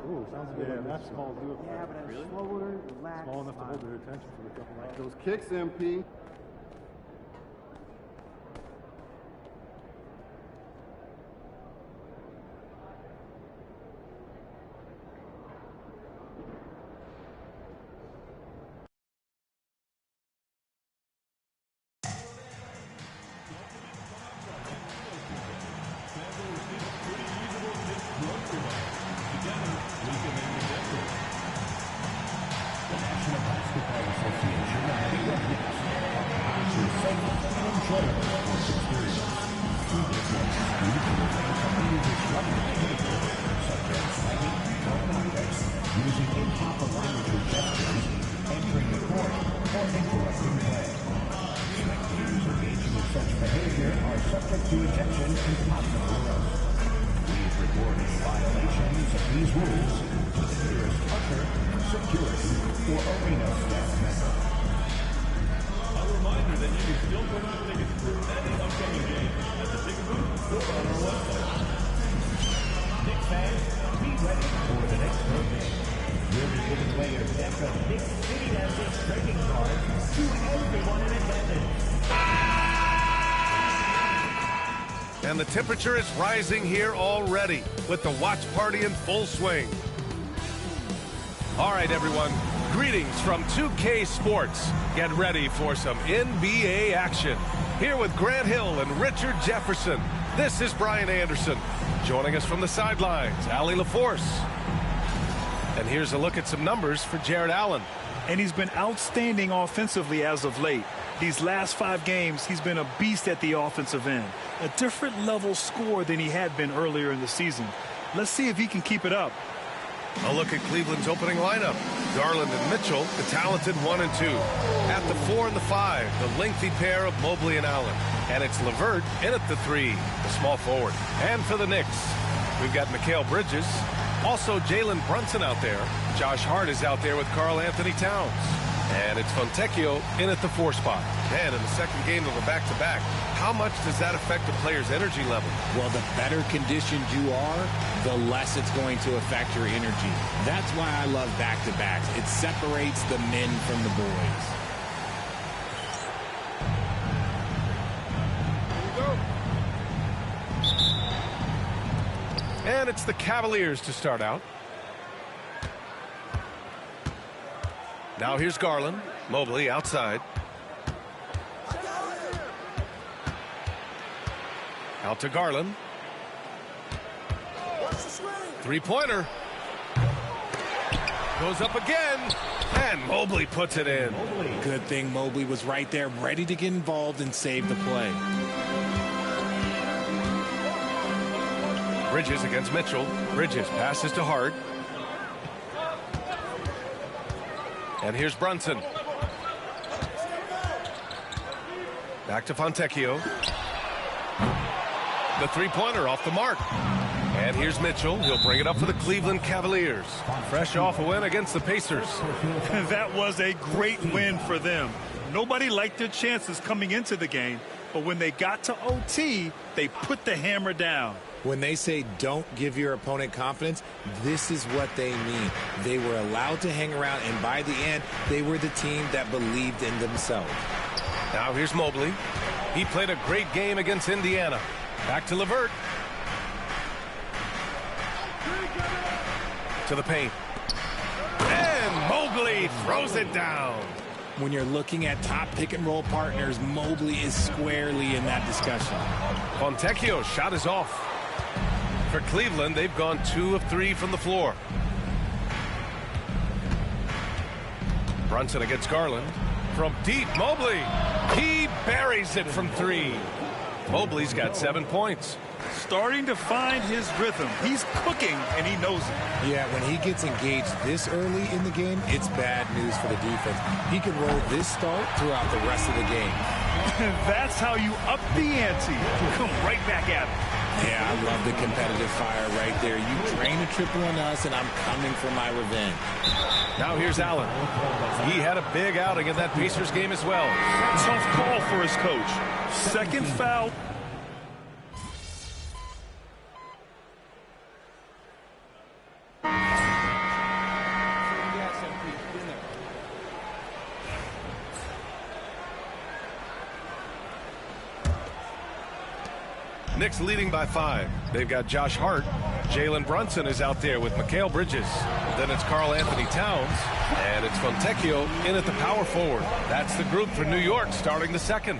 Ooh, sounds good. Yeah, that's small. Yeah, but really? Slower, relaxed. Small enough to hold their attention for a couple hours. Those kicks, MP. Using improper language or gestures, entering the court, or interrupting play. Spectators engaging in such behavior are subject to ejection and possible arrest. Please report any violations of these rules to the nearest usher, security, or arena staff member. A reminder that you can still purchase tickets for any upcoming game at the ticket booth or on our website. Knicks fans, be ready for the next home game. We'll be giving away a deck of Knicks City Dancing trading cards to everyone in attendance. And the temperature is rising here already with the watch party in full swing. All right, everyone. Greetings from 2K Sports. Get ready for some NBA action. Here with Grant Hill and Richard Jefferson. This is Brian Anderson. Joining us from the sidelines, Allie LaForce. And here's a look at some numbers for Jared Allen. And he's been outstanding offensively as of late. These last 5 games, he's been a beast at the offensive end. A different level score than he had been earlier in the season. Let's see if he can keep it up. A look at Cleveland's opening lineup. Garland and Mitchell, the talented 1 and 2. At the 4 and the 5, the lengthy pair of Mobley and Allen. And it's LeVert in at the 3, the small forward. And for the Knicks, we've got Mikal Bridges. Also Jalen Brunson out there. Josh Hart is out there with Karl Anthony Towns. And it's Fontecchio in at the 4 spot. And in the second game of a back-to-back, how much does that affect a player's energy level? Well, the better conditioned you are, the less it's going to affect your energy. That's why I love back-to-backs. It separates the men from the boys. And it's the Cavaliers to start out. Now here's Garland. Mobley outside. Out to Garland. Three-pointer. Goes up again. And Mobley puts it in. Good thing Mobley was right there, ready to get involved and save the play. Bridges against Mitchell. Bridges passes to Hart. And here's Brunson. Back to Fontecchio. The three-pointer off the mark. And here's Mitchell. He'll bring it up for the Cleveland Cavaliers. Fresh off a win against the Pacers. That was a great win for them. Nobody liked their chances coming into the game, but when they got to OT, they put the hammer down. When they say don't give your opponent confidence, this is what they mean. They were allowed to hang around, and by the end, they were the team that believed in themselves. Now here's Mobley. He played a great game against Indiana. Back to LeVert. To the paint. And Mobley throws it down. When you're looking at top pick-and-roll partners, Mobley is squarely in that discussion. Fontecchio's shot is off. For Cleveland, they've gone 2 of 3 from the floor. Brunson against Garland. From deep, Mobley. He buries it from 3. Mobley's got 7 points. Starting to find his rhythm. He's cooking, and he knows it. Yeah, when he gets engaged this early in the game, it's bad news for the defense. He can roll this start throughout the rest of the game. That's how you up the ante. Come right back at him. Yeah, I love the competitive fire right there. You drain a triple on us, and I'm coming for my revenge. Now here's Allen. He had a big outing in that Pacers game as well. Tough call for his coach. Second foul. Knicks leading by 5. They've got Josh Hart. Jalen Brunson is out there with Mikal Bridges. Then it's Karl Anthony Towns. And it's Fontecchio in at the power forward. That's the group for New York starting the second.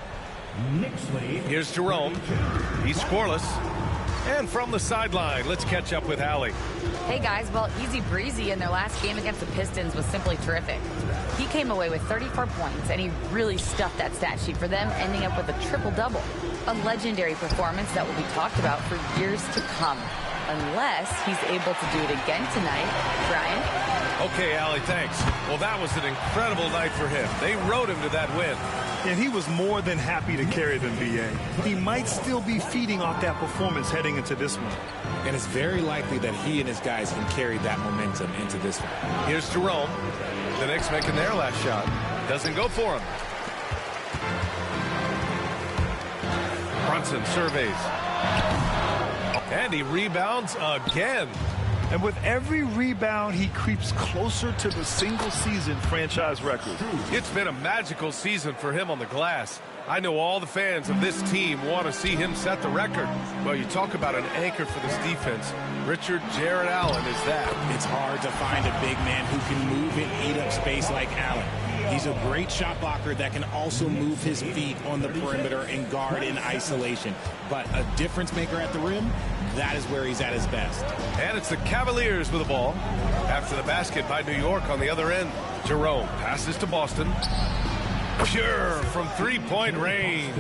Here's Jerome. He's scoreless. And from the sideline, let's catch up with Allie. Hey guys, well, easy breezy in their last game against the Pistons was simply terrific. He came away with 34 points, and he really stuffed that stat sheet for them, ending up with a triple-double. A legendary performance that will be talked about for years to come. Unless he's able to do it again tonight. Brian? Okay, Allie, thanks. Well, that was an incredible night for him. They rode him to that win. And he was more than happy to carry them, B.A. He might still be feeding off that performance heading into this one. And it's very likely that he and his guys can carry that momentum into this one. Here's Jerome. The Knicks making their last shot. Doesn't go for him. Brunson surveys. And he rebounds again. And with every rebound, he creeps closer to the single-season franchise record. It's been a magical season for him on the glass. I know all the fans of this team want to see him set the record. Well, you talk about an anchor for this defense. Richard Jarrett Allen is that. It's hard to find a big man who can move and eat up space like Allen. He's a great shot blocker that can also move his feet on the perimeter and guard in isolation. But a difference maker at the rim, that is where he's at his best. And it's the Cavaliers with the ball. After the basket by New York on the other end. Jerome passes to Boston. Pure from three-point range.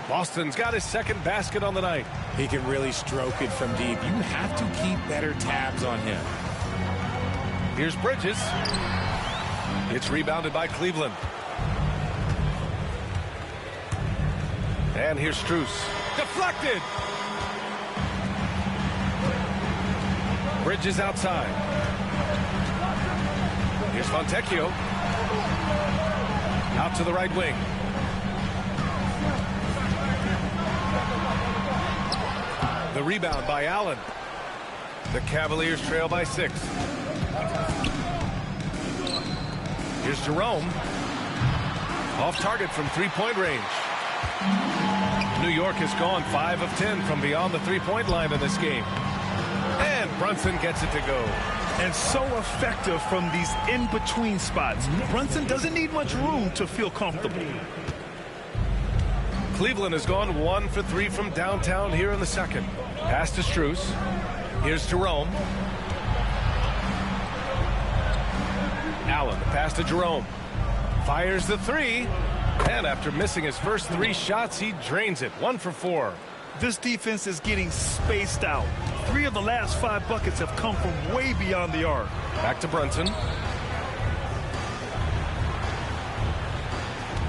Boston's got his second basket on the night. He can really stroke it from deep. You have to keep better tabs on him. Here's Bridges. It's rebounded by Cleveland. And here's Strus. Deflected. Bridges outside. Here's Fontecchio. Out to the right wing. The rebound by Allen. The Cavaliers trail by 6. Here's Jerome. Off target from three-point range. New York has gone 5 of 10 from beyond the three-point line in this game. And Brunson gets it to go. And so effective from these in-between spots. Brunson doesn't need much room to feel comfortable. Cleveland has gone 1 for 3 from downtown here in the second. Pass to Strus. Here's Jerome. Allen, the pass to Jerome. Fires the 3. And after missing his first 3 shots, he drains it. 1 for 4. This defense is getting spaced out. 3 of the last 5 buckets have come from way beyond the arc. Back to Brunson.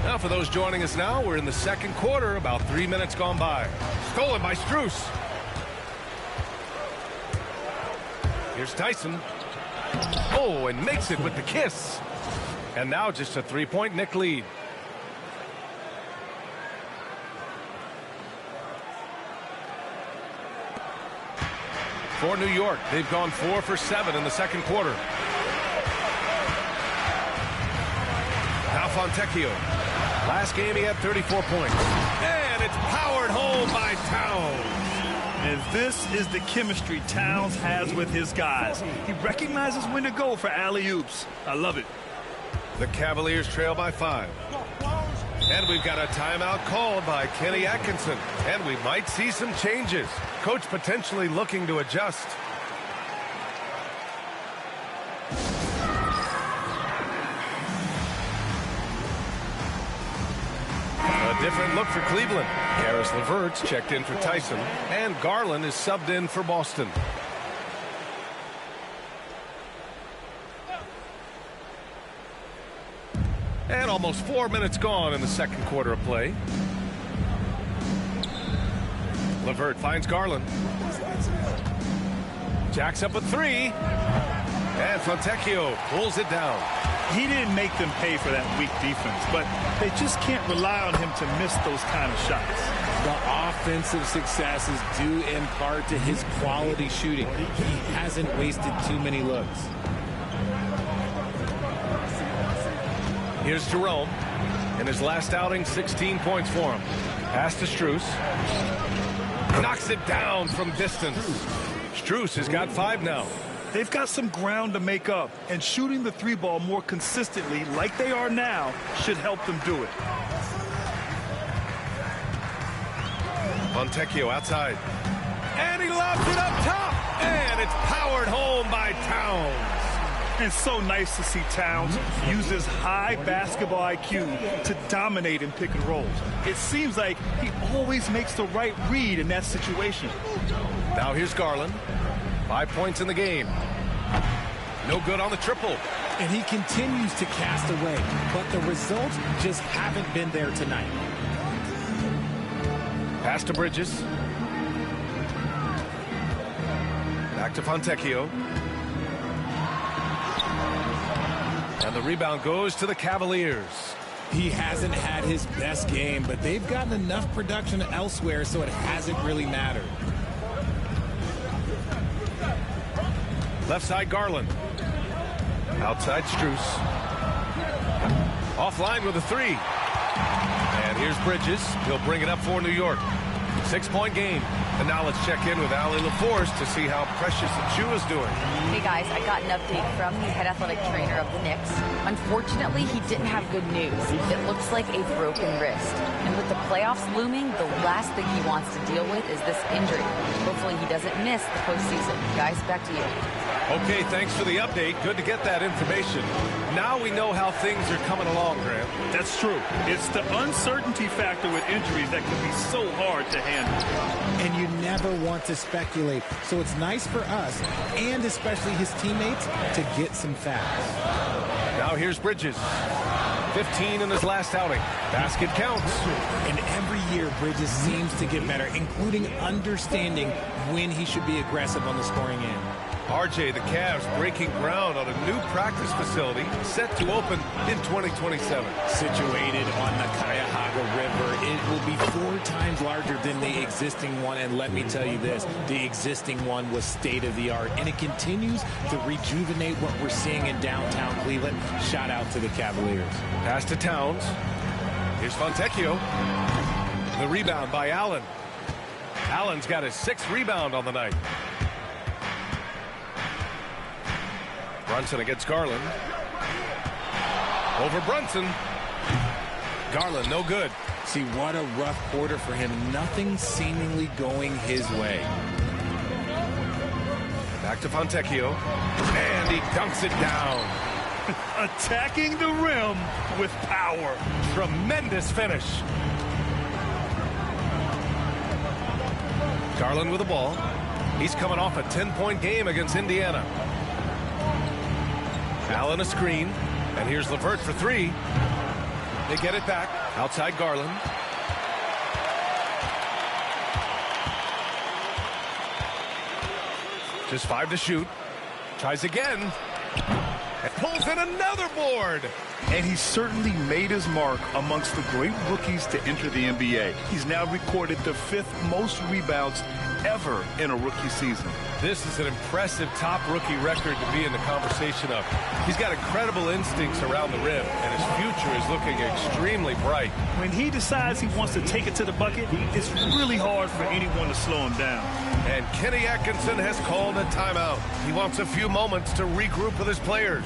Now for those joining us now, we're in the second quarter, about 3 minutes gone by. Stolen by Strus. Here's Tyson. Oh, and makes it with the kiss. And now just a 3-point Knick lead. For New York, they've gone 4 for 7 in the second quarter. Now Fontecchio. Last game he had 34 points. And it's powered home by Towns. And this is the chemistry Towns has with his guys. He recognizes when to go for alley-oops. I love it. The Cavaliers trail by 5. And we've got a timeout called by Kenny Atkinson. And we might see some changes. Coach potentially looking to adjust. A different look for Cleveland. Karis LeVert's checked in for Tyson. And Garland is subbed in for Boston. And almost 4 minutes gone in the second quarter of play. LeVert finds Garland. Jacks up a three. And Fontecchio pulls it down. He didn't make them pay for that weak defense, but they just can't rely on him to miss those kind of shots. The offensive success is due in part to his quality shooting. He hasn't wasted too many looks. Here's Jerome. In his last outing, 16 points for him. Pass to Strus. Knocks it down from distance. Strus has got 5 now. They've got some ground to make up, and shooting the three ball more consistently like they are now should help them do it. Fontecchio outside. And he lobs it up top. And it's powered home by Towns. And so nice to see Towns use his high basketball IQ to dominate in pick and rolls. It seems like he always makes the right read in that situation. Now here's Garland. 5 points in the game. No good on the triple. And he continues to cast away, but the results just haven't been there tonight. Pass to Bridges. Back to Fontecchio. And the rebound goes to the Cavaliers. He hasn't had his best game, but they've gotten enough production elsewhere, so it hasn't really mattered. Left side, Garland. Outside, Strus. Offline with a three. And here's Bridges. He'll bring it up for New York. 6-point game. And now let's check in with Allie LaForce to see how Precious Achiuwa's doing. Hey guys, I got an update from the head athletic trainer of the Knicks. Unfortunately, he didn't have good news. It looks like a broken wrist. And with the playoffs looming, the last thing he wants to deal with is this injury. Hopefully he doesn't miss the postseason. Guys, back to you. Okay, thanks for the update. Good to get that information. Now we know how things are coming along, Grant. That's true. It's the uncertainty factor with injuries that can be so hard to handle. And you never want to speculate. So it's nice for us, and especially his teammates, to get some facts. Now here's Bridges. 15 in his last outing. Basket counts. And every year, Bridges seems to get better, including understanding when he should be aggressive on the scoring end. RJ, the Cavs breaking ground on a new practice facility set to open in 2027. Situated on the Cuyahoga River, it will be 4 times larger than the existing one. And let me tell you this, the existing one was state-of-the-art. And it continues to rejuvenate what we're seeing in downtown Cleveland. Shout out to the Cavaliers. Pass to Towns. Here's Fontecchio. The rebound by Allen. Allen's got his 6th rebound on the night. Brunson against Garland. Over Brunson. Garland, no good. See, what a rough quarter for him. Nothing seemingly going his way. Back to Fontecchio. And he dunks it down. Attacking the rim with power. Tremendous finish. Garland with the ball. He's coming off a 10-point game against Indiana. Allen a screen. And here's LeVert for 3. They get it back. Outside Garland. Just 5 to shoot. Tries again. And pulls in another board. And he certainly made his mark amongst the great rookies to enter the NBA. He's now recorded the 5th most rebounds ever in a rookie season. This is an impressive top rookie record to be in the conversation of. He's got incredible instincts around the rim, and his future is looking extremely bright. When he decides he wants to take it to the bucket, it's really hard for anyone to slow him down. And Kenny Atkinson has called a timeout. He wants a few moments to regroup with his players.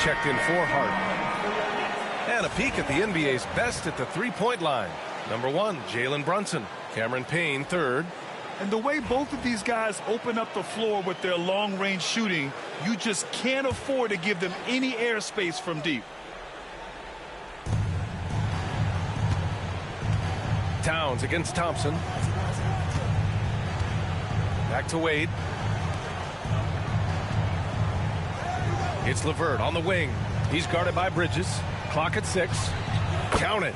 checked in for Hart. And a peek at the NBA's best at the three-point line. Number 1, Jalen Brunson. Cameron Payne, 3rd. And the way both of these guys open up the floor with their long-range shooting, you just can't afford to give them any airspace from deep. Towns against Thompson. Back to Wade. It's LeVert on the wing. He's guarded by Bridges. Clock at 6. Count it.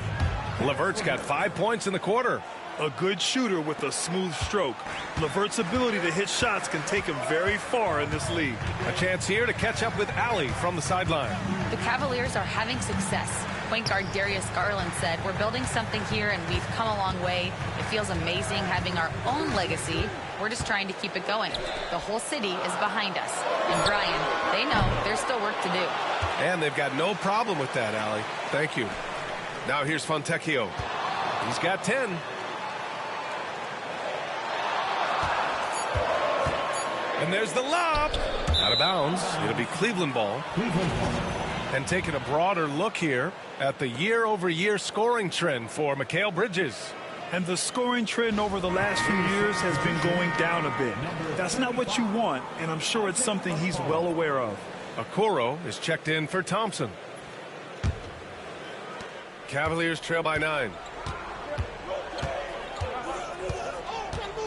LeVert's got 5 points in the quarter. A good shooter with a smooth stroke. LeVert's ability to hit shots can take him very far in this league. A chance here to catch up with Allie from the sideline. The Cavaliers are having success. Point guard Darius Garland said, "We're building something here and we've come a long way. It feels amazing having our own legacy. We're just trying to keep it going. The whole city is behind us." And Brian, they know there's still work to do. And they've got no problem with that, Allie. Thank you. Now here's Fontecchio. He's got 10. And there's the lob. Out of bounds. It'll be Cleveland ball. And taking a broader look here at the year-over-year scoring trend for Mikal Bridges. And the scoring trend over the last few years has been going down a bit. That's not what you want, and I'm sure it's something he's well aware of. Okoro is checked in for Thompson. Cavaliers trail by 9.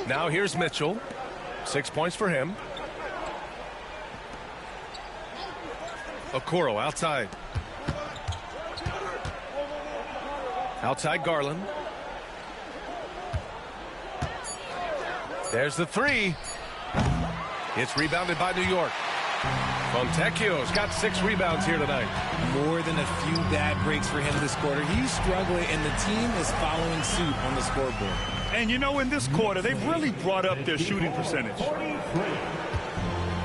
Now here's Mitchell. 6 points for him. Okoro outside. Outside Garland. There's the 3. It's rebounded by New York. Fontecchio's got 6 rebounds here tonight. More than a few bad breaks for him this quarter. He's struggling, and the team is following suit on the scoreboard. And you know, in this quarter, they've really brought up their shooting percentage.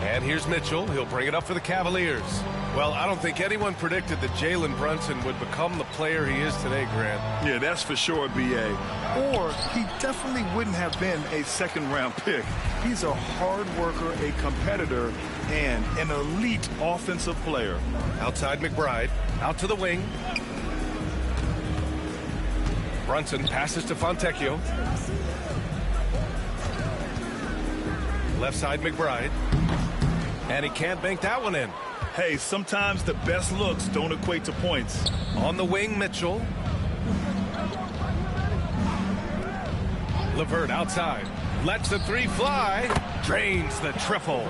And here's Mitchell. He'll bring it up for the Cavaliers. Well, I don't think anyone predicted that Jalen Brunson would become the player he is today, Grant. Yeah, that's for sure, B.A. Or he definitely wouldn't have been a second-round pick. He's a hard worker, a competitor, and an elite offensive player. Outside McBride. Out to the wing. Brunson passes to Fontecchio. Left side McBride. And he can't bank that one in. Hey, sometimes the best looks don't equate to points. On the wing, Mitchell. LeVert outside. Lets the 3 fly. Drains the triple.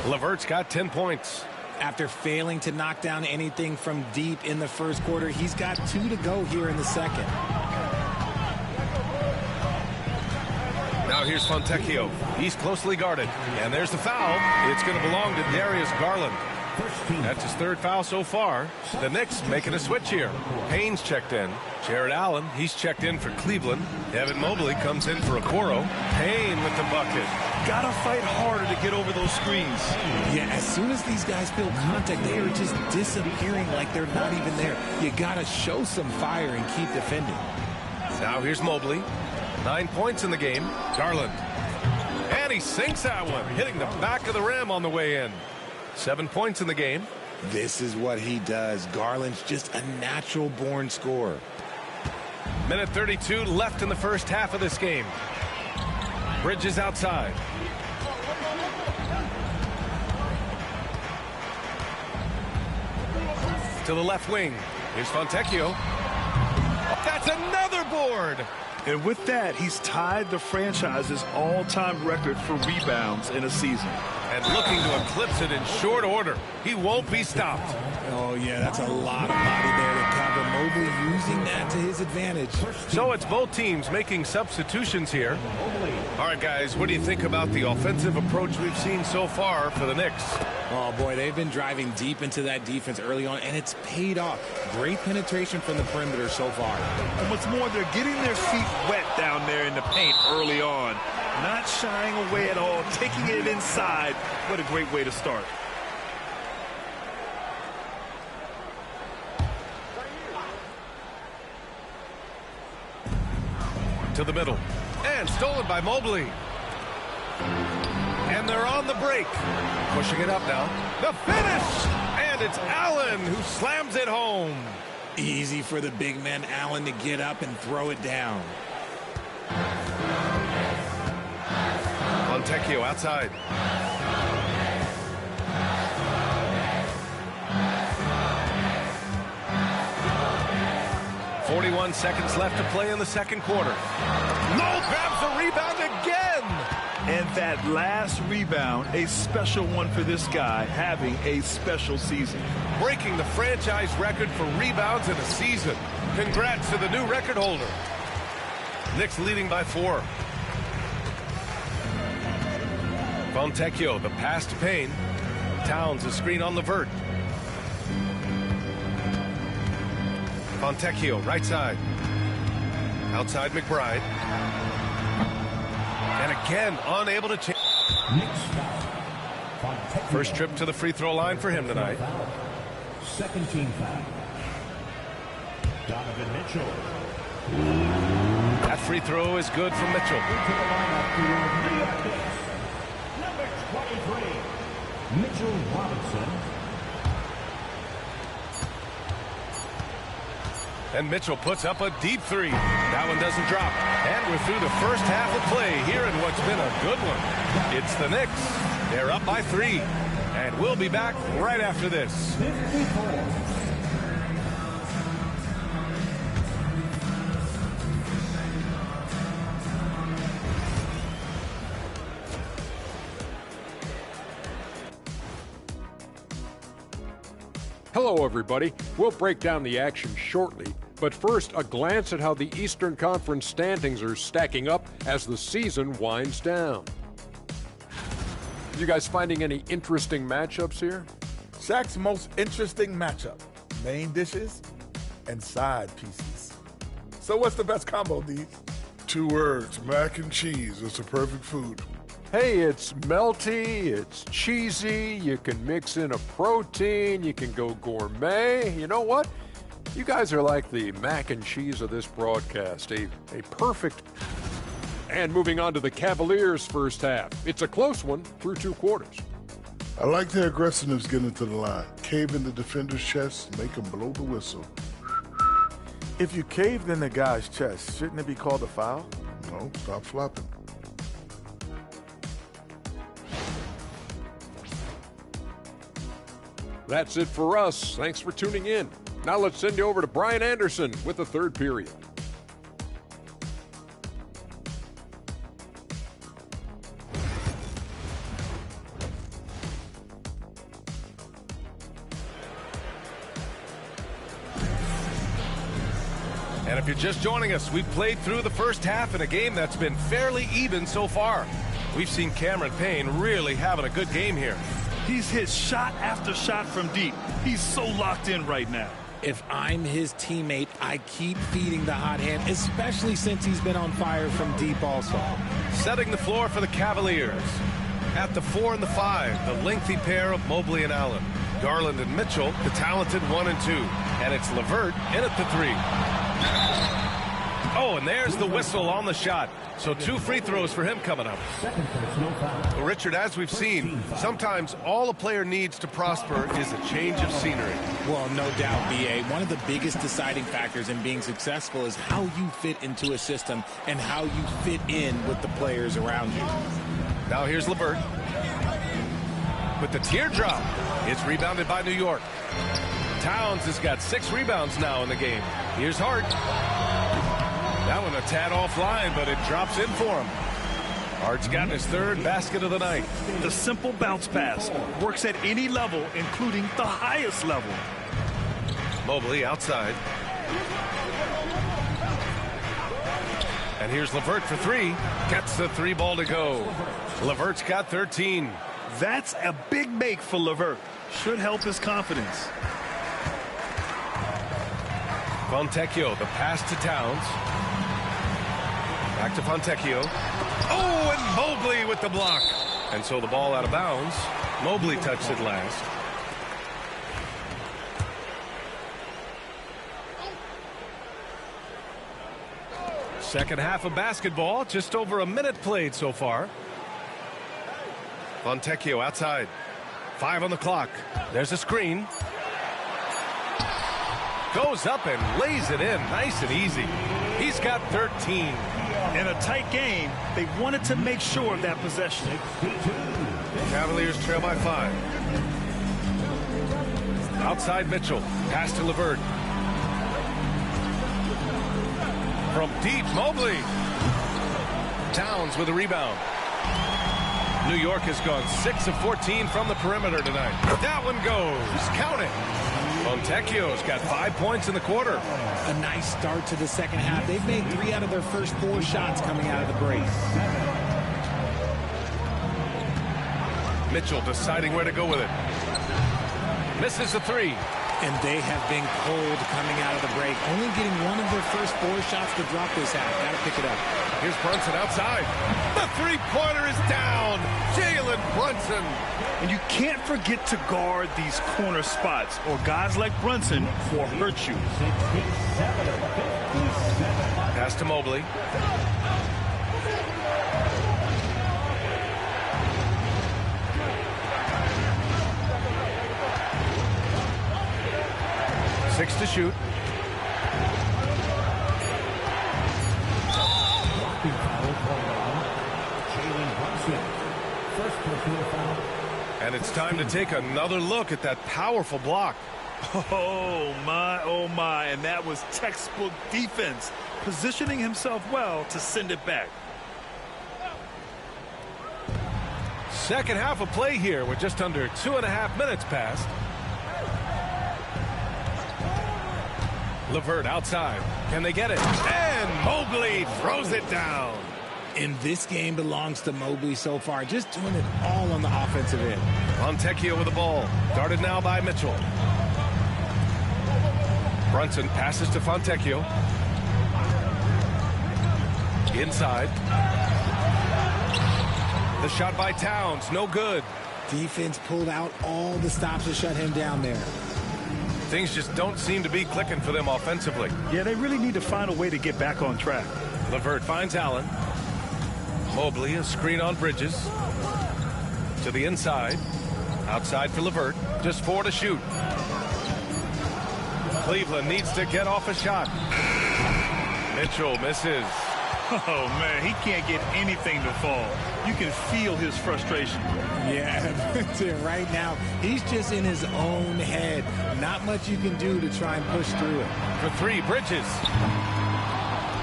LeVert's got 10 points. After failing to knock down anything from deep in the first quarter, he's got 2 to go here in the second. Now here's Fontecchio. He's closely guarded. And there's the foul. It's going to belong to Darius Garland. That's his 3rd foul so far. The Knicks making a switch here. Payne's checked in. Jared Allen, he's checked in for Cleveland. Evan Mobley comes in for Okoro. Payne with the bucket. Gotta fight harder to get over those screens. Yeah, as soon as these guys feel contact, they are just disappearing like they're not even there. You gotta show some fire and keep defending. Now here's Mobley. 9 points in the game. Garland. And he sinks that one, hitting the back of the rim on the way in. 7 points in the game. This is what he does. Garland's just a natural-born scorer. Minute 32 left in the first half of this game. Bridges outside. To the left wing. Here's Fontecchio. That's another board. And with that, he's tied the franchise's all-time record for rebounds in a season. And looking to eclipse it in short order. He won't be stopped. Oh, yeah, that's a lot of body there to cover. Mobley using that to his advantage. So it's both teams making substitutions here. All right, guys, what do you think about the offensive approach we've seen so far for the Knicks? Oh, boy, they've been driving deep into that defense early on, and it's paid off. Great penetration from the perimeter so far. And what's more, they're getting their feet wet down there in the paint early on. Not shying away at all, taking it inside. What a great way to start. To the middle. And stolen by Mobley. And they're on the break. Pushing it up now. The finish! And And it's Allen who slams it home. Easy for the big man Allen to get up and throw it down. Fontecchio outside. .41 seconds left to play in the second quarter. Lowe grabs the rebound again. And that last rebound, a special one for this guy, having a special season. Breaking the franchise record for rebounds in a season. Congrats to the new record holder. Knicks leading by 4. Fontecchio, the pass to Payne. Towns, a screen on Levert. Fontecchio, right side. Outside McBride. And again, unable to change. First trip to the free throw line for him tonight. Second team foul. Donovan Mitchell. That free throw is good for Mitchell. Number 23, Mitchell Robinson. And Mitchell puts up a deep 3. That one doesn't drop. And we're through the first half of play here in what's been a good one. It's the Knicks. They're up by 3. And we'll be back right after this. 54. Hello, everybody. We'll break down the action shortly, but first, a glance at how the Eastern Conference standings are stacking up as the season winds down. You guys finding any interesting matchups here? Shaq's most interesting matchup: main dishes and side pieces. So what's the best combo, Deez? 2 words, mac and cheese. It's a perfect food. Hey, it's melty, it's cheesy, you can mix in a protein, you can go gourmet. You know what? You guys are like the mac and cheese of this broadcast, a perfect... And moving on to the Cavaliers' first half. It's a close one through 2 quarters. I like their aggressiveness getting to the line. Cave in the defender's chest, make him blow the whistle. If you caved in the guy's chest, shouldn't it be called a foul? No, stop flopping. That's it for us. Thanks for tuning in. Now let's send you over to Brian Anderson with the third period. And if you're just joining us, we've played through the first half in a game that's been fairly even so far. We've seen Cameron Payne really having a good game here. He's hit shot after shot from deep. He's so locked in right now. If I'm his teammate, I keep feeding the hot hand, especially since he's been on fire from deep also. Setting the floor for the Cavaliers. At the 4 and the 5, the lengthy pair of Mobley and Allen. Garland and Mitchell, the talented 1 and 2. And it's Levert in at the 3. Oh, and there's the whistle on the shot. So 2 free throws for him coming up. Well, Richard, as we've seen, sometimes all a player needs to prosper is a change of scenery. Well, no doubt, B.A. One of the biggest deciding factors in being successful is how you fit into a system and how you fit in with the players around you. Now here's Levert. With the teardrop, it's rebounded by New York. Towns has got 6 rebounds now in the game. Here's Hart. That one a tad offline, but it drops in for him. Hart's gotten his 3rd basket of the night. The simple bounce pass works at any level, including the highest level. Mobley outside. And here's Levert for 3. Gets the 3 ball to go. Levert's got 13. That's a big make for Levert. Should help his confidence. Fontecchio, the pass to Towns. Back to Fontecchio. Oh, and Mobley with the block. And so the ball out of bounds. Mobley touched it last. Second half of basketball, just over a minute played so far. Fontecchio outside. 5 on the clock. There's a screen. Goes up and lays it in nice and easy. He's got 13. In a tight game, they wanted to make sure of that possession. Cavaliers trail by 5. Outside Mitchell. Pass to LeVert. From deep, Mobley. Towns with a rebound. New York has gone 6 of 14 from the perimeter tonight. That one goes. Count it. Fontecchio's got 5 points in the quarter. A nice start to the second half. They've made 3 out of their first 4 shots coming out of the break. Mitchell deciding where to go with it. Misses the 3. And they have been cold coming out of the break. Only getting 1 of their first 4 shots to drop this half. Got to pick it up. Here's Brunson outside. The three-pointer is down. Jalen Brunson. And you can't forget to guard these corner spots, or guys like Brunson will hurt you. Pass to Mobley. Six to shoot. And it's time to take another look at that powerful block. Oh my, and that was textbook defense, positioning himself well to send it back. Second half of play here with just under 2.5 minutes passed. LeVert outside. Can they get it? And Mobley throws it down. And this game belongs to Mobley so far, just doing it all on the offensive end. Fontecchio with the ball. Guarded now by Mitchell. Brunson passes to Fontecchio. Inside. The shot by Towns, no good. Defense pulled out all the stops to shut him down there. Things just don't seem to be clicking for them offensively. Yeah, they really need to find a way to get back on track. LeVert finds Allen. Mobley, a screen on Bridges. To the inside. Outside for LeVert. Just 4 to shoot. Cleveland needs to get off a shot. Mitchell misses. Oh, man, he can't get anything to fall. You can feel his frustration. Yeah, right now, he's just in his own head. Not much you can do to try and push through it. For 3, Bridges.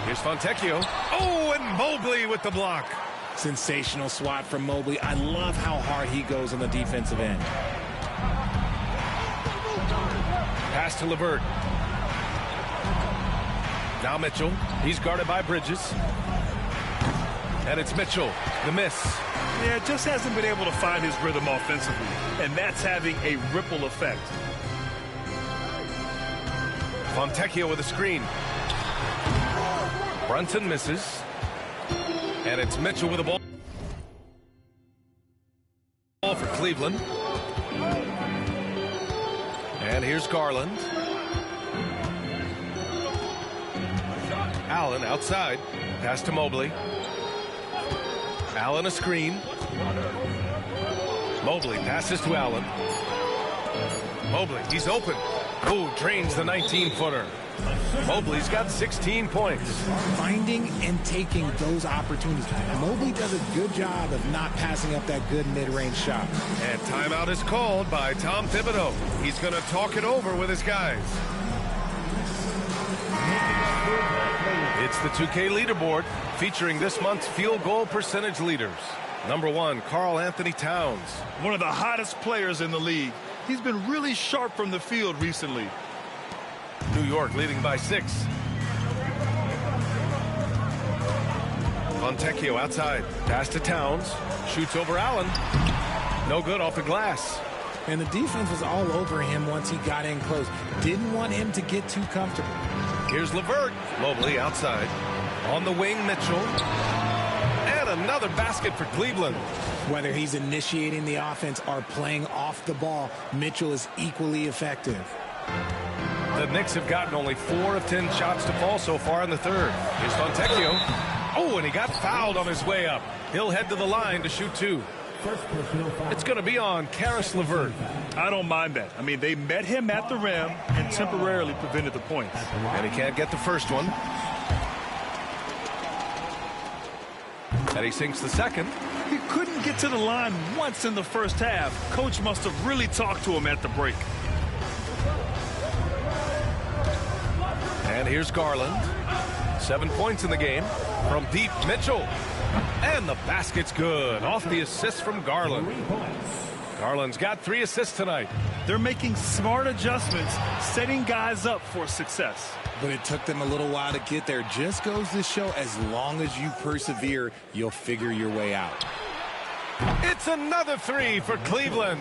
Here's Fontecchio. Oh, and Mobley with the block. Sensational swat from Mobley. I love how hard he goes on the defensive end. Pass to LeVert. Now Mitchell. He's guarded by Bridges. And it's Mitchell. The miss. Yeah, just hasn't been able to find his rhythm offensively. And that's having a ripple effect. Fontecchio with a screen. Brunson misses. And it's Mitchell with the ball. For Cleveland. And here's Garland. Allen outside. Pass to Mobley. Allen a screen. Mobley passes to Allen. Mobley, he's open. Oh, drains the 19-footer. Mobley's got 16 points. Finding and taking those opportunities. Mobley does a good job of not passing up that good mid-range shot. And timeout is called by Tom Thibodeau. He's going to talk it over with his guys. It's the 2K leaderboard featuring this month's field goal percentage leaders. Number 1, Karl Anthony Towns. One of the hottest players in the league. He's been really sharp from the field recently. New York leading by 6. Fontecchio outside. Pass to Towns. Shoots over Allen. No good off the glass. And the defense was all over him once he got in close. Didn't want him to get too comfortable. Here's LeVert. Mobley outside. On the wing, Mitchell. And another basket for Cleveland. Whether he's initiating the offense or playing off the ball, Mitchell is equally effective. The Knicks have gotten only 4 of 10 shots to fall so far in the third. Here's Fontecchio. Oh, and he got fouled on his way up. He'll head to the line to shoot 2. First personal foul. It's going to be on Karis LeVert. I don't mind that. I mean, they met him at the rim and temporarily prevented the points. And he can't get the first one. And he sinks the second. He couldn't get to the line once in the first half. Coach must have really talked to him at the break. And here's Garland. 7 points in the game from deep. Mitchell. And the basket's good. Off the assist from Garland. Garland's got 3 assists tonight. They're making smart adjustments, setting guys up for success. But it took them a little while to get there. Just goes to show, as long as you persevere, you'll figure your way out. It's another 3 for Cleveland.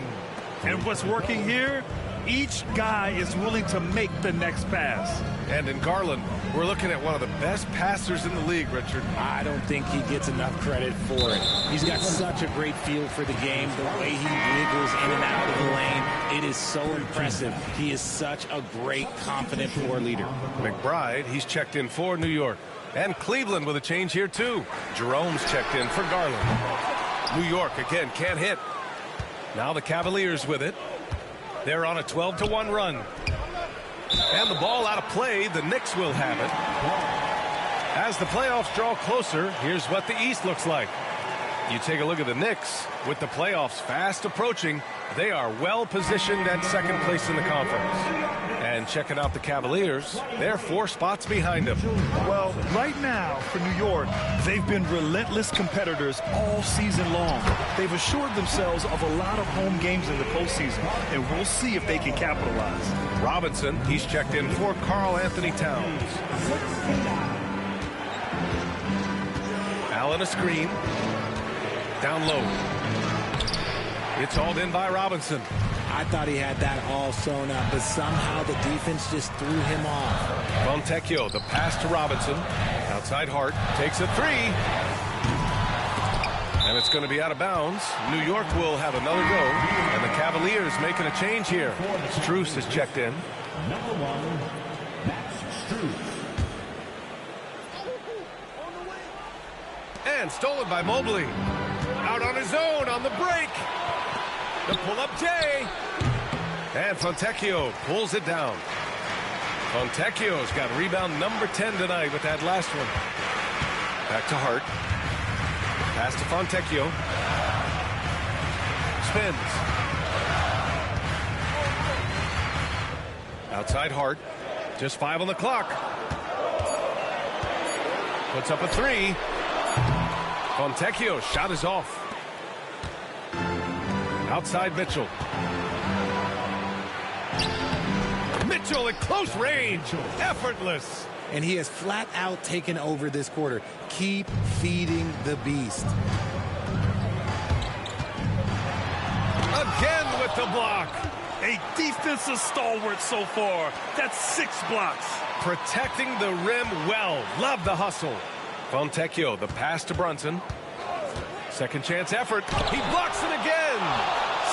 And what's working here? Each guy is willing to make the next pass. And in Garland, we're looking at one of the best passers in the league, Richard. I don't think he gets enough credit for it. He's got such a great feel for the game, the way he wiggles in and out of the lane. It is so impressive. He is such a great, confident floor leader. McBride, he's checked in for New York. And Cleveland with a change here, too. Jerome's checked in for Garland. New York, again, can't hit. Now the Cavaliers with it. They're on a 12-1 run. And the ball out of play. The Knicks will have it. As the playoffs draw closer, here's what the East looks like. You take a look at the Knicks. With the playoffs fast approaching, they are well positioned at second place in the conference. And checking out the Cavaliers, they're 4 spots behind them. Well, right now for New York, they've been relentless competitors all season long. They've assured themselves of a lot of home games in the postseason, and we'll see if they can capitalize. Robinson, he's checked in for Karl Anthony Towns. Allen a screen. Down low. It's hauled in by Robinson. I thought he had that all sewn up, but somehow the defense just threw him off. Fontecchio, the pass to Robinson. Outside Hart, takes a 3. And it's going to be out of bounds. New York will have another go. And the Cavaliers making a change here. Strus is checked in. Number 1, Max Strus. And stolen by Mobley. Out on his own on the break. The pull-up J. And Fontecchio pulls it down. Fontecchio's got rebound number 10 tonight with that last one. Back to Hart. Pass to Fontecchio. Spins. Outside Hart. Just 5 on the clock. Puts up a 3. Fontecchio's shot is off. Outside Mitchell. Mitchell at close range. Effortless. And he has flat out taken over this quarter. Keep feeding the beast. Again with the block. A defensive stalwart so far. That's 6 blocks. Protecting the rim well. Love the hustle. Fontecchio, the pass to Brunson. Second chance effort. He blocks it again.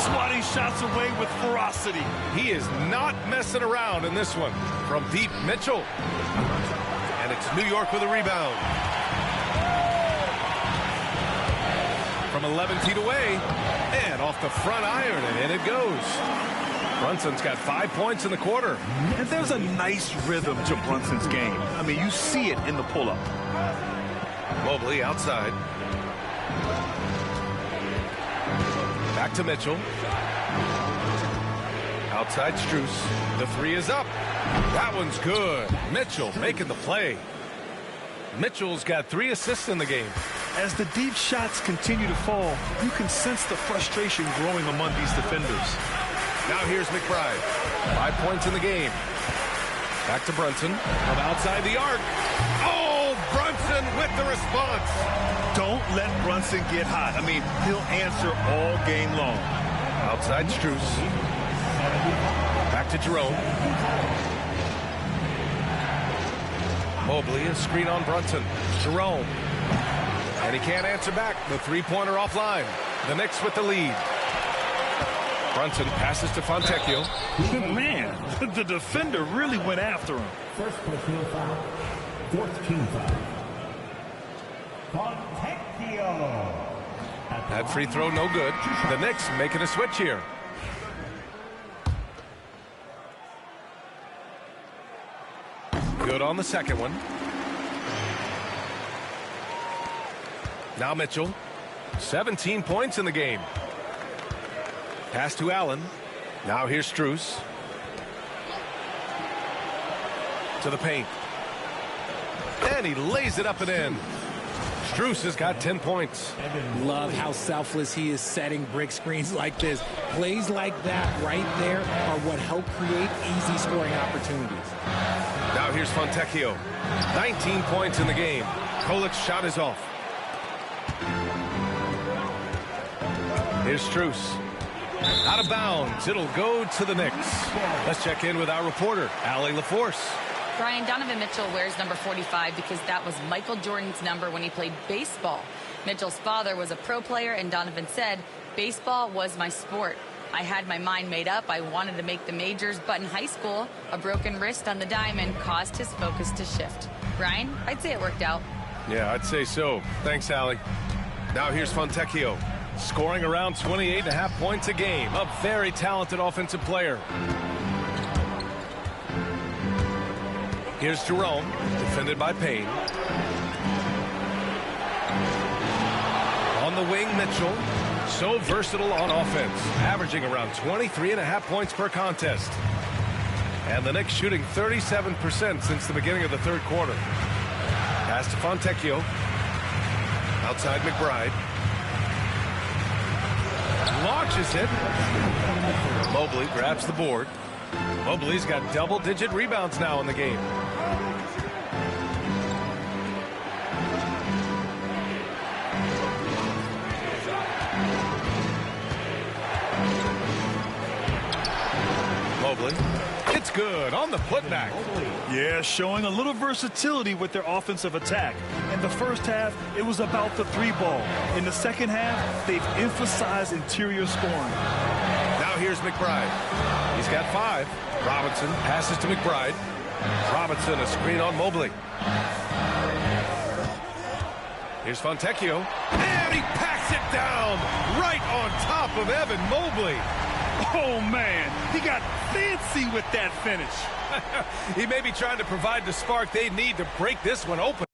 Swatting shots away with ferocity. He is not messing around in this one. From deep, Mitchell. And it's New York with a rebound. From 11 feet away. And off the front iron, and in it goes. Brunson's got 5 points in the quarter. And there's a nice rhythm to Brunson's game. I mean, you see it in the pull-up. Mobley outside. Back to Mitchell. Outside Strus. The 3 is up. That one's good. Mitchell making the play. Mitchell's got 3 assists in the game. As the deep shots continue to fall, you can sense the frustration growing among these defenders. Now here's McBride. 5 points in the game. Back to Brunson. From outside the arc. Oh, Brunson with the response. Don't let Brunson get hot. I mean, he'll answer all game long. Outside Strus. Back to Jerome. Mobley, a screen on Brunson. Jerome. And he can't answer back. The 3-pointer offline. The Knicks with the lead. Brunson passes to Fontecchio. Man, the defender really went after him. First personal foul. Fourth team foul. Fontecchio. That free throw no good. The Knicks making a switch here. Good on the second one. Now Mitchell. 17 points in the game. Pass to Allen. Now here's Strus. To the paint. And he lays it up and in. Strus has got 10 points. Love how selfless he is setting brick screens like this. Plays like that right there are what help create easy scoring opportunities. Now here's Fontecchio. 19 points in the game. Kolik's shot is off. Here's Strus. Out of bounds. It'll go to the Knicks. Let's check in with our reporter, Allie LaForce. Brian, Donovan Mitchell wears number 45 because that was Michael Jordan's number when he played baseball. Mitchell's father was a pro player, and Donovan said, "Baseball was my sport. I had my mind made up. I wanted to make the majors, but in high school, a broken wrist on the diamond caused his focus to shift." Brian, I'd say it worked out. Yeah, I'd say so. Thanks, Allie. Now here's Fontecchio, scoring around 28.5 points a game. A very talented offensive player. Here's Jerome, defended by Payne. On the wing, Mitchell. So versatile on offense, averaging around 23.5 points per contest. And the Knicks shooting 37% since the beginning of the third quarter. Pass to Fontecchio. Outside McBride. Launches it. Mobley grabs the board. Mobley's got double-digit rebounds now in the game. Mobley. It's good on the putback. Yeah, showing a little versatility with their offensive attack. In the first half, it was about the three ball. In the second half, they've emphasized interior scoring. Now here's McBride. He's got 5. Robinson passes to McBride. Robinson, a screen on Mobley. Here's Fontecchio. And he packs it down right on top of Evan Mobley. Oh, man, he got fancy with that finish. He may be trying to provide the spark they need to break this one open.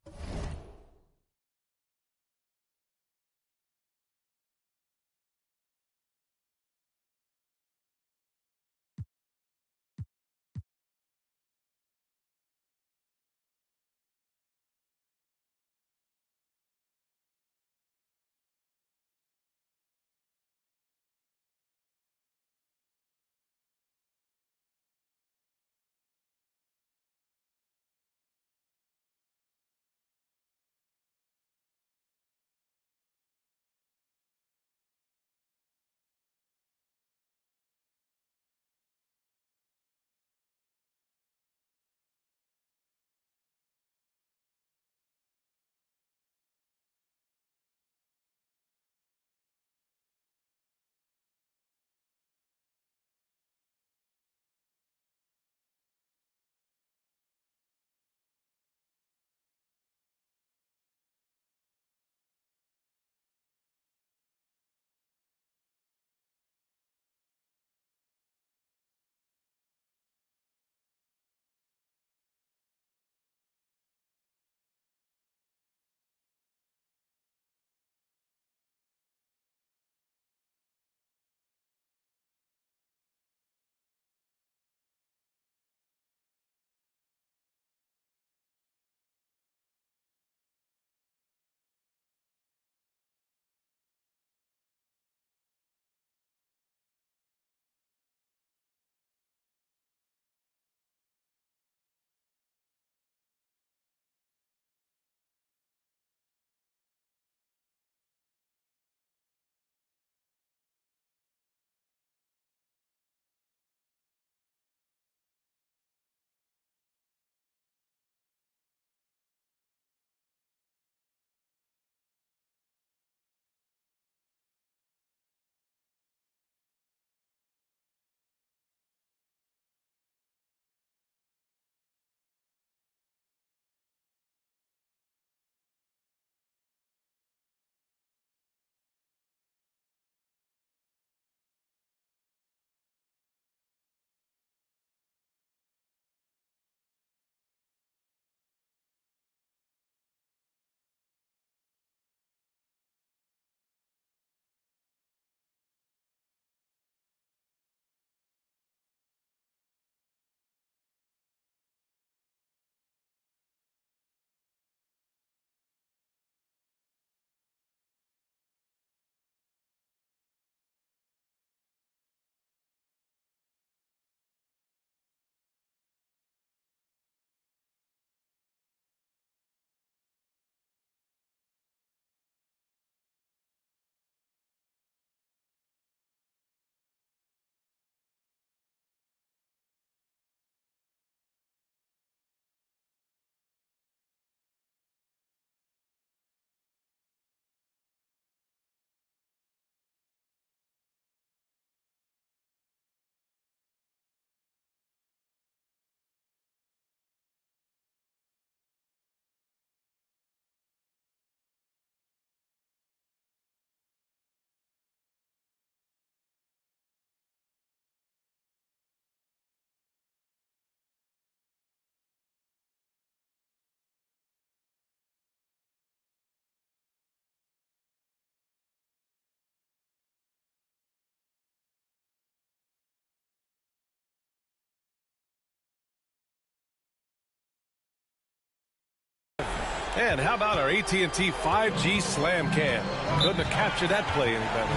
And how about our AT&T 5G Slam Cam? Couldn't have captured that play any better.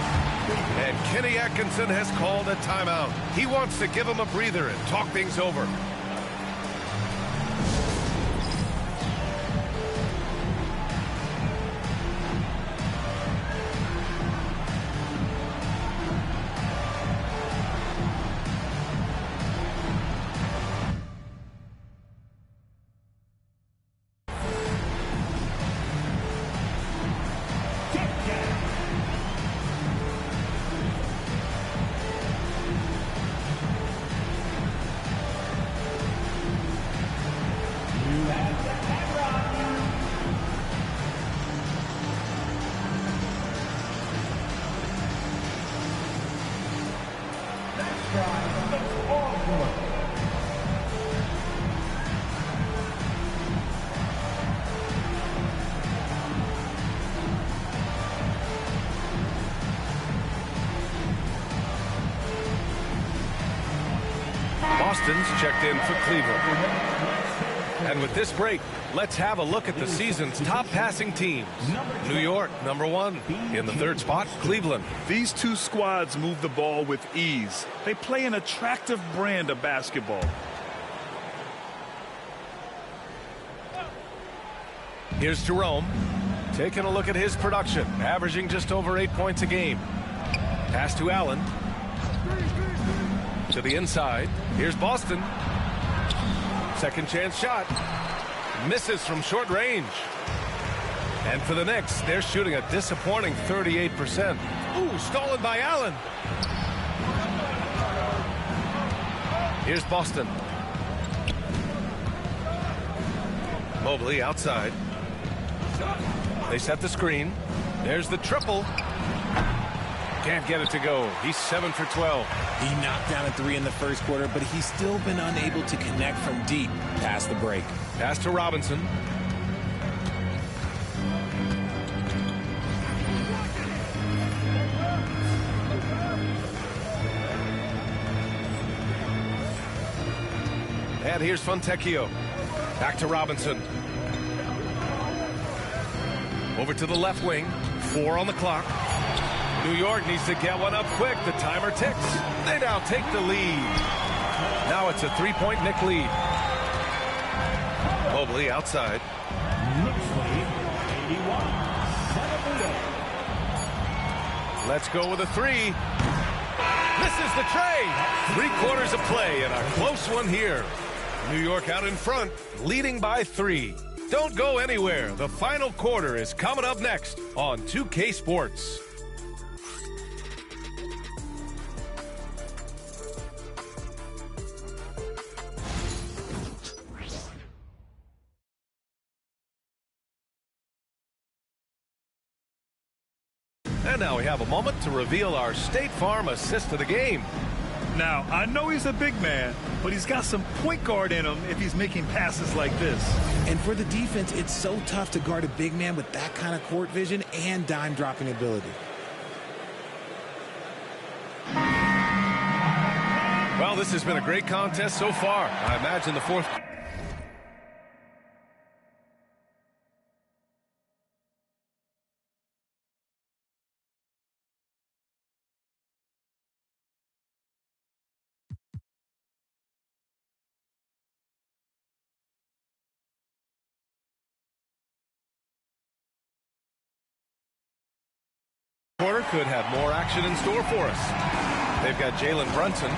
And Kenny Atkinson has called a timeout. He wants to give him a breather and talk things over. Boston's checked in for Cleveland. And with this break, let's have a look at the season's top passing teams. New York, #1. In the third spot, Cleveland. These two squads move the ball with ease. They play an attractive brand of basketball. Here's Jerome. Taking a look at his production, averaging just over 8 points a game. Pass to Allen. To the inside. Here's Boston. Second chance shot. Misses from short range. And for the Knicks, they're shooting a disappointing 38%. Ooh, stolen by Allen. Here's Boston. Mobley outside. They set the screen. There's the triple. Can't get it to go. He's 7 for 12. He knocked down a 3 in the first quarter, but he's still been unable to connect from deep past the break. Pass to Robinson. And here's Fontecchio. Back to Robinson. Over to the left wing. 4 on the clock. New York needs to get one up quick. The timer ticks. They now take the lead. Now it's a 3-point Knick lead. Mobley outside. Let's go with a 3. Misses the tray. 3/4 of play and a close one here. New York out in front, leading by 3. Don't go anywhere. The final quarter is coming up next on 2K Sports. And now we have a moment to reveal our State Farm assist of the game. Now, I know he's a big man, but he's got some point guard in him if he's making passes like this. And for the defense, it's so tough to guard a big man with that kind of court vision and dime dropping ability. Well, this has been a great contest so far. I imagine the fourth... quarter could have more action in store for us. They've got Jalen Brunson.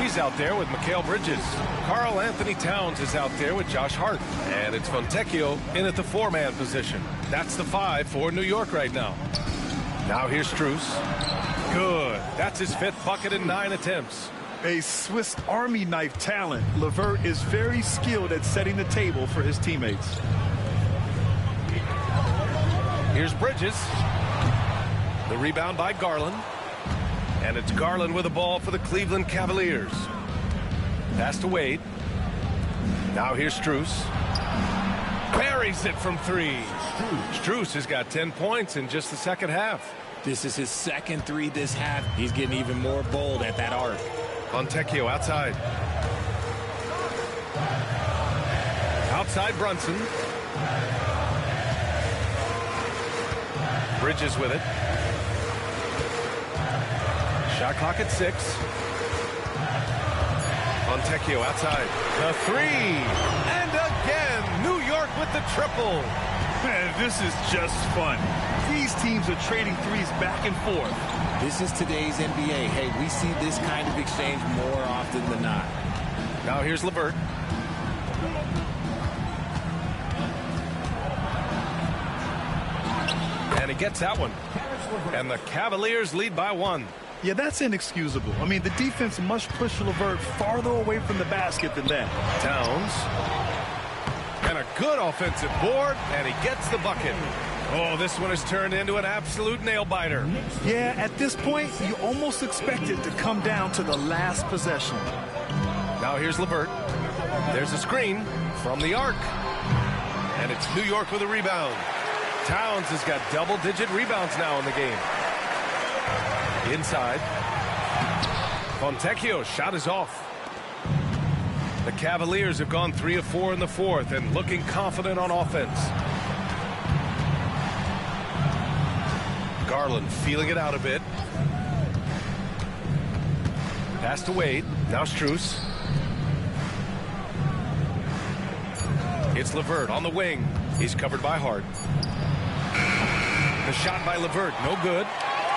He's out there with Mikal Bridges. Karl Anthony Towns is out there with Josh Hart. And it's Fontecchio in at the 4-man position. That's the 5 for New York right now. Now here's Strus. Good. That's his 5th bucket in 9 attempts. A Swiss Army knife talent, LeVert is very skilled at setting the table for his teammates. Here's Bridges. The rebound by Garland. And it's Garland with the ball for the Cleveland Cavaliers. Pass to Wade. Now here's Strus. Buries it from 3. Strus has got 10 points in just the second half. This is his second 3 this half. He's getting even more bold at that arc. Fontecchio outside. Outside Brunson. Bridges with it. Shot clock at 6. Fontecchio outside. The 3. And again, New York with the triple. Man, this is just fun. These teams are trading threes back and forth. This is today's NBA. Hey, we see this kind of exchange more often than not. Now here's LeVert. And he gets that one. And the Cavaliers lead by 1. Yeah, that's inexcusable. I mean, the defense must push LeVert farther away from the basket than that. Towns. And a good offensive board, and he gets the bucket. Oh, this one has turned into an absolute nail-biter. Yeah, at this point, you almost expect it to come down to the last possession. Now here's LeVert. There's a screen from the arc. And it's New York with a rebound. Towns has got double-digit rebounds now in the game. Inside. Fontecchio's shot is off. The Cavaliers have gone 3 of 4 in the fourth and looking confident on offense. Garland feeling it out a bit. Pass to Wade. Now Strus. It's LeVert on the wing. He's covered by Hart. The shot by LeVert, no good.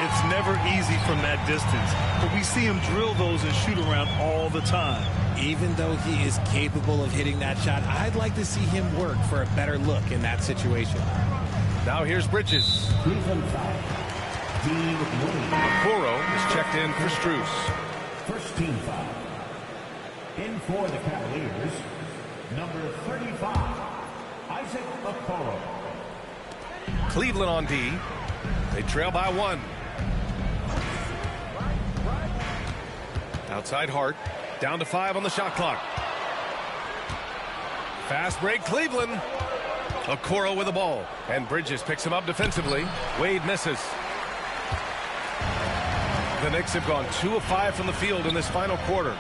It's never easy from that distance, but we see him drill those and shoot around all the time. Even though he is capable of hitting that shot, I'd like to see him work for a better look in that situation. Now here's Bridges. Okoro is checked in for Strus. First team foul. In for the Cavaliers, number 35, Isaac Okoro. Cleveland on D. They trail by 1. Outside Hart. Down to 5 on the shot clock. Fast break, Cleveland. Okoro with the ball. And Bridges picks him up defensively. Wade misses. The Knicks have gone 2 of 5 from the field in this final quarter.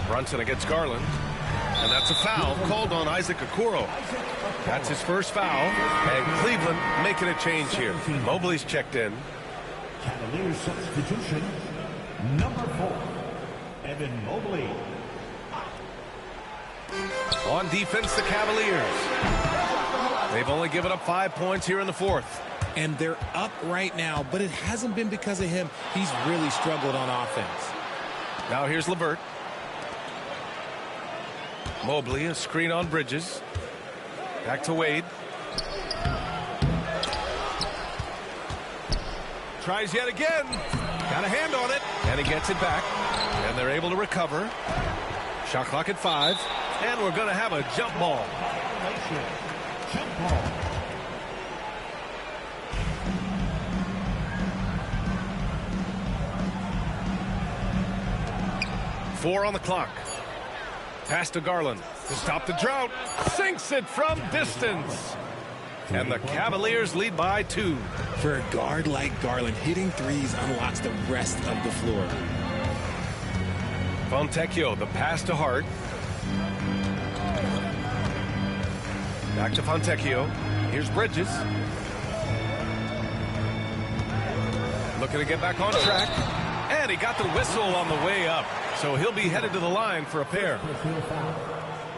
Brunson against Garland. And that's a foul called on Isaac Okoro. That's his first foul. And Cleveland making a change here. Mobley's checked in. Cavaliers substitution, number 4, Evan Mobley. On defense, the Cavaliers. They've only given up 5 points here in the fourth. And they're up right now, but it hasn't been because of him. He's really struggled on offense. Now here's LeVert. Mobley, a screen on Bridges. Back to Wade. Tries yet again. Got a hand on it. And he gets it back. And they're able to recover. Shot clock at 5. And we're going to have a jump ball. Jump ball. Four on the clock. Pass to Garland to stop the drought. Sinks it from distance. And the Cavaliers lead by 2. For a guard like Garland, hitting threes unlocks the rest of the floor. Fontecchio, the pass to Hart. Back to Fontecchio. Here's Bridges. Looking to get back on track. And he got the whistle on the way up. So he'll be headed to the line for a pair.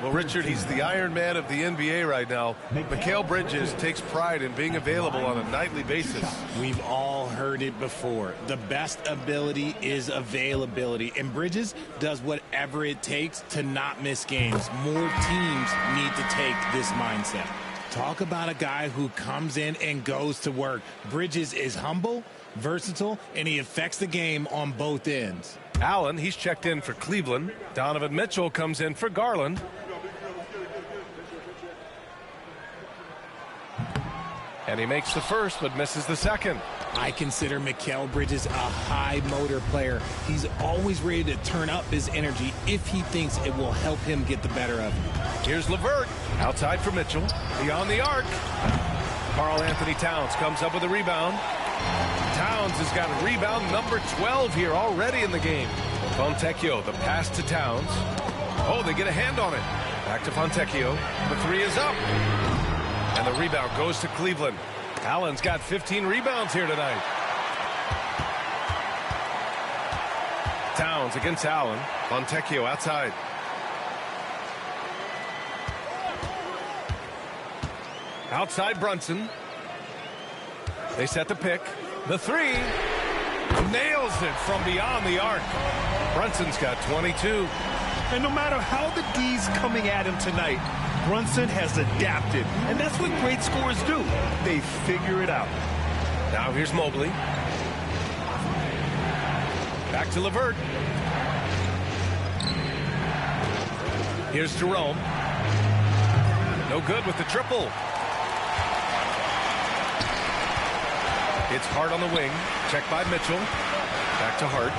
Well, Richard, he's the Iron Man of the NBA right now. Mikal Bridges takes pride in being available on a nightly basis. We've all heard it before. The best ability is availability. And Bridges does whatever it takes to not miss games. More teams need to take this mindset. Talk about a guy who comes in and goes to work. Bridges is humble, versatile, and he affects the game on both ends. Allen, he's checked in for Cleveland. Donovan Mitchell comes in for Garland. And he makes the first, but misses the second. I consider Mikal Bridges a high motor player. He's always ready to turn up his energy if he thinks it will help him get the better of him. Here's LeVert. Outside for Mitchell. Beyond the arc. Karl Anthony Towns comes up with a rebound. Towns has got a rebound number 12 here already in the game. Fontecchio, the pass to Towns. Oh, they get a hand on it. Back to Fontecchio. The three is up. And the rebound goes to Cleveland. Allen's got 15 rebounds here tonight. Towns against Allen. Fontecchio outside. Outside Brunson. They set the pick. The three. Nails it from beyond the arc. Brunson's got 22. And no matter how the D's coming at him tonight, Brunson has adapted. And that's what great scorers do. They figure it out. Now here's Mobley. Back to LeVert. Here's Jerome. No good with the triple. It's Hart on the wing. Checked by Mitchell. Back to Hart.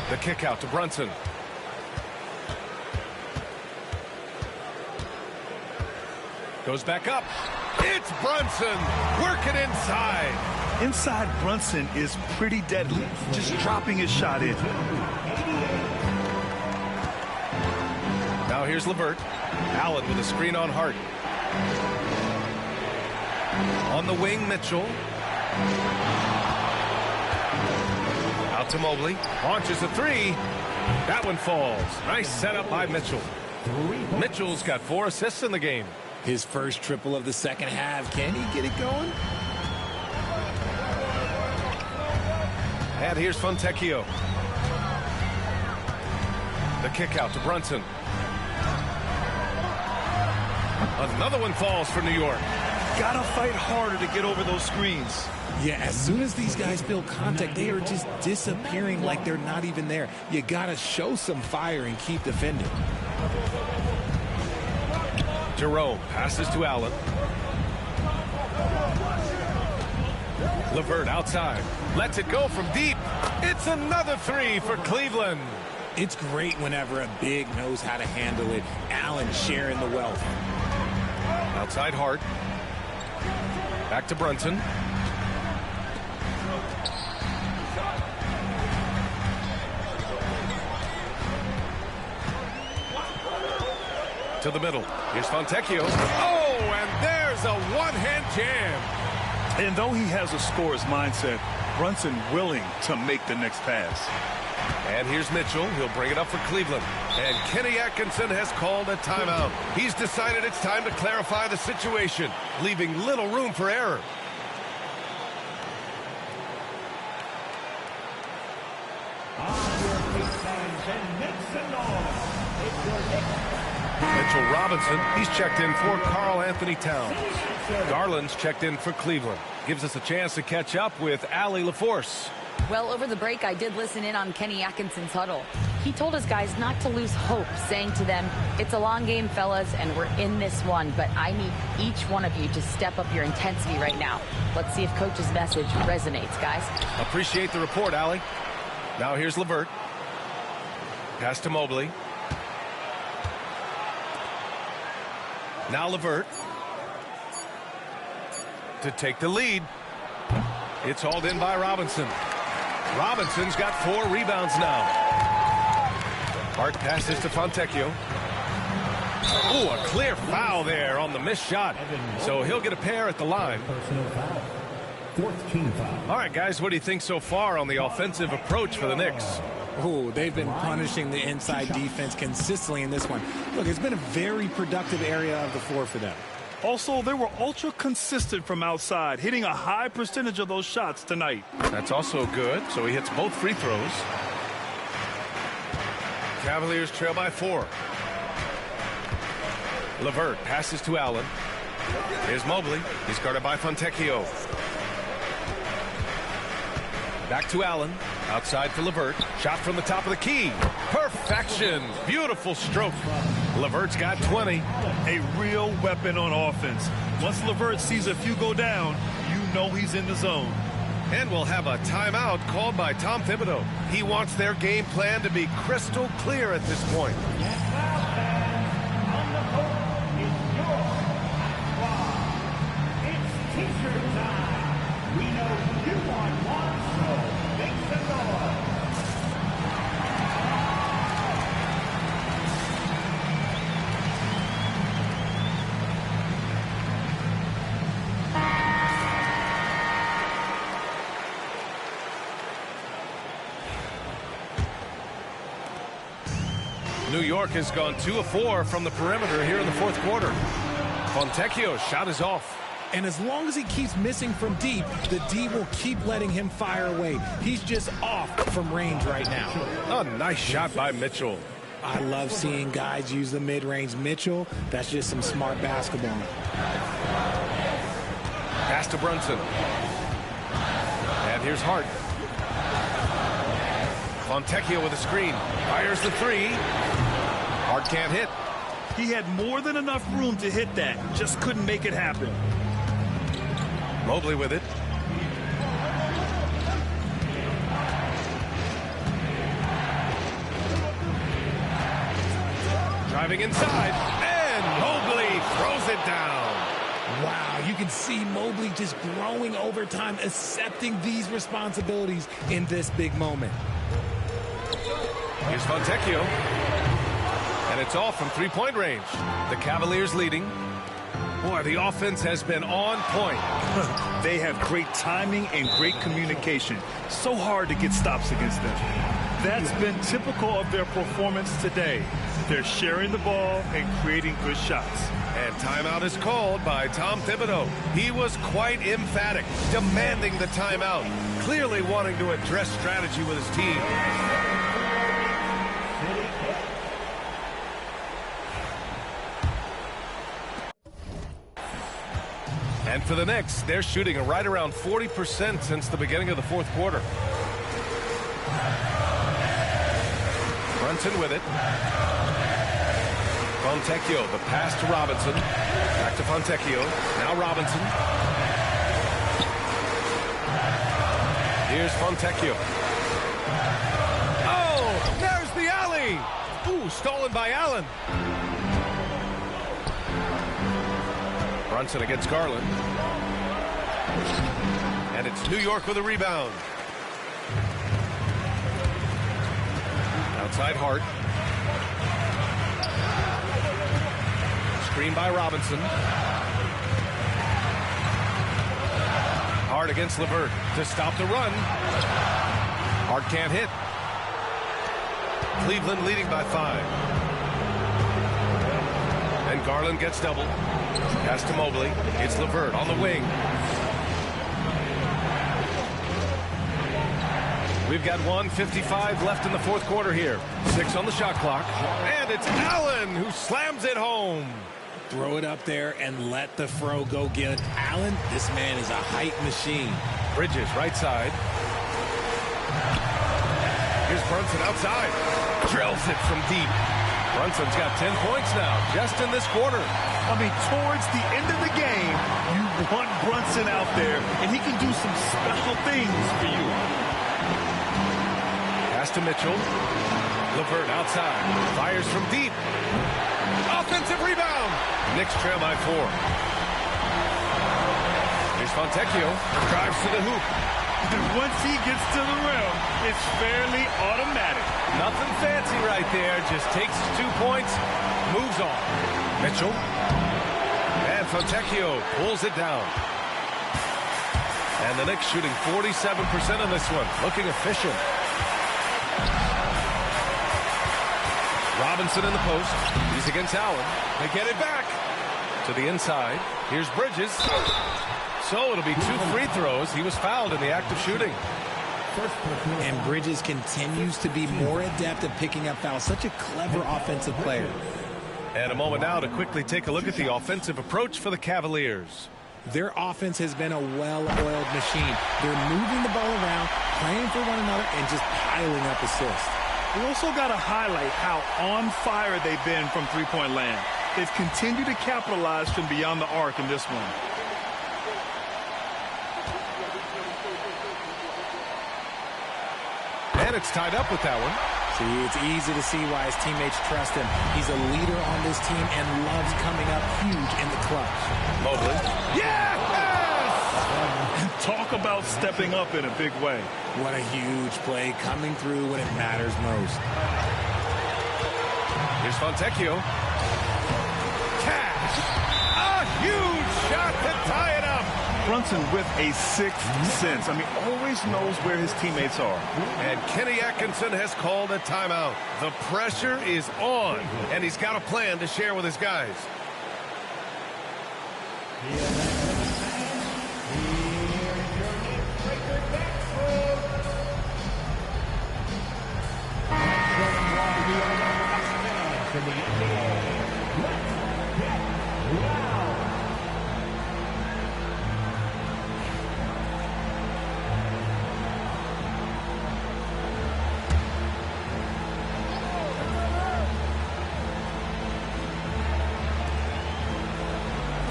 The kick out to Brunson. Goes back up. It's Brunson working inside. Inside Brunson is pretty deadly. Just dropping his shot in. Now here's LeVert. Allen with a screen on Hart. On the wing, Mitchell. Out to Mobley. Launches a three. That one falls. Nice setup by Mitchell. Mitchell's got 4 assists in the game. His first triple of the second half. Can he get it going? And here's Fontecchio. The kick out to Brunson. Another one falls for New York. Gotta fight harder to get over those screens. Yeah, as soon as these guys build contact, they are just disappearing like they're not even there. You gotta show some fire and keep defending. Jerome passes to Allen. LeVert outside. Lets it go from deep. It's another three for Cleveland. It's great whenever a big knows how to handle it. Allen sharing the wealth. Outside Hart. Back to Brunson. To the middle. Here's Fontecchio. Oh, and there's a one-hand jam. And though he has a scorer's mindset, Brunson willing to make the next pass. And here's Mitchell. He'll bring it up for Cleveland. And Kenny Atkinson has called a timeout. He's decided it's time to clarify the situation, leaving little room for error. Mitchell Robinson, he's checked in for Karl Anthony Towns. Garland's checked in for Cleveland. Gives us a chance to catch up with Allie LaForce. Well, over the break, I did listen in on Kenny Atkinson's huddle. He told his guys not to lose hope, saying to them, it's a long game, fellas, and we're in this one, but I need each one of you to step up your intensity right now. Let's see if Coach's message resonates, guys. Appreciate the report, Allie. Now here's LeVert. Pass to Mobley. Now LeVert to take the lead. It's hauled in by Robinson. Robinson's got 4 rebounds now. Hart passes to Fontecchio. Ooh, a clear foul there on the missed shot. So he'll get a pair at the line. All right, guys, what do you think so far on the offensive approach for the Knicks? Oh, they've been punishing the inside defense consistently in this one. Look, it's been a very productive area of the floor for them. Also, they were ultra consistent from outside, hitting a high percentage of those shots tonight. That's also good, so he hits both free throws. Cavaliers trail by 4. LeVert passes to Allen. Here's Mobley. He's guarded by Fontecchio. Back to Allen. Outside for LeVert. Shot from the top of the key. Perfection. Beautiful stroke. LeVert's got 20. A real weapon on offense. Once LeVert sees a few go down, you know he's in the zone. And we'll have a timeout called by Tom Thibodeau. He wants their game plan to be crystal clear at this point. New York has gone 2 of 4 from the perimeter here in the fourth quarter. Fontecchio's shot is off. And as long as he keeps missing from deep, the D will keep letting him fire away. He's just off from range right now. A nice shot by Mitchell. I love seeing guys use the mid-range. Mitchell, that's just some smart basketball. Pass to Brunson. And here's Hart. Fontecchio with a screen. Fires the three. Hart can't hit. He had more than enough room to hit that. Just couldn't make it happen. Mobley with it. Driving inside. And Mobley throws it down. Wow, you can see Mobley just growing over time, accepting these responsibilities in this big moment. Here's Fontecchio. And it's off from three-point range. The Cavaliers leading. Boy, the offense has been on point. They have great timing and great communication. So hard to get stops against them. That's been typical of their performance today. They're sharing the ball and creating good shots. And timeout is called by Tom Thibodeau. He was quite emphatic, demanding the timeout, clearly wanting to address strategy with his team. And for the Knicks, they're shooting right around 40% since the beginning of the fourth quarter. Brunson with it. Fontecchio, the pass to Robinson. Back to Fontecchio. Now Robinson. Here's Fontecchio. Oh, there's the alley. Ooh, stolen by Allen. Brunson against Garland. And it's New York with a rebound. Outside Hart. Screen by Robinson. Hart against LeVert to stop the run. Hart can't hit. Cleveland leading by 5. And Garland gets double. Pass to Mobley. It's LeVert on the wing. We've got 1:55 left in the fourth quarter here. 6 on the shot clock. And it's Allen who slams it home. Throw it up there and let the throw go get it. Allen, this man is a height machine. Bridges, right side. Here's Brunson outside. Drills it from deep. Brunson's got 10 points now, just in this quarter. I mean, towards the end of the game, you want Brunson out there, and he can do some special things for you. Pass to Mitchell. LeVert outside. Fires from deep. Offensive rebound. Knicks trail by 4. Here's Fontecchio. Drives to the hoop. And once he gets to the rim, it's fairly automatic. Nothing fancy right there. Just takes 2 points. Moves on. Mitchell. And Fontecchio pulls it down. And the Knicks shooting 47% on this one. Looking efficient. Robinson in the post. He's against Allen. They get it back to the inside. Here's Bridges. So it'll be 2 free throws. He was fouled in the act of shooting. And Bridges continues to be more adept at picking up fouls. Such a clever offensive player. And a moment now to quickly take a look at the offensive approach for the Cavaliers. Their offense has been a well-oiled machine. They're moving the ball around, playing for one another, and just piling up assists. We also got to highlight how on fire they've been from three-point land. They've continued to capitalize from beyond the arc in this one. And it's tied up with that one. See, it's easy to see why his teammates trust him. He's a leader on this team and loves coming up huge in the clutch. Mobley. Yes! Talk about stepping up in a big way. What a huge play, coming through when it matters most. Here's Fontecchio. Cash! A huge shot to tie it up. Brunson with a sixth sense. I mean, always knows where his teammates are. And Kenny Atkinson has called a timeout. The pressure is on, and he's got a plan to share with his guys.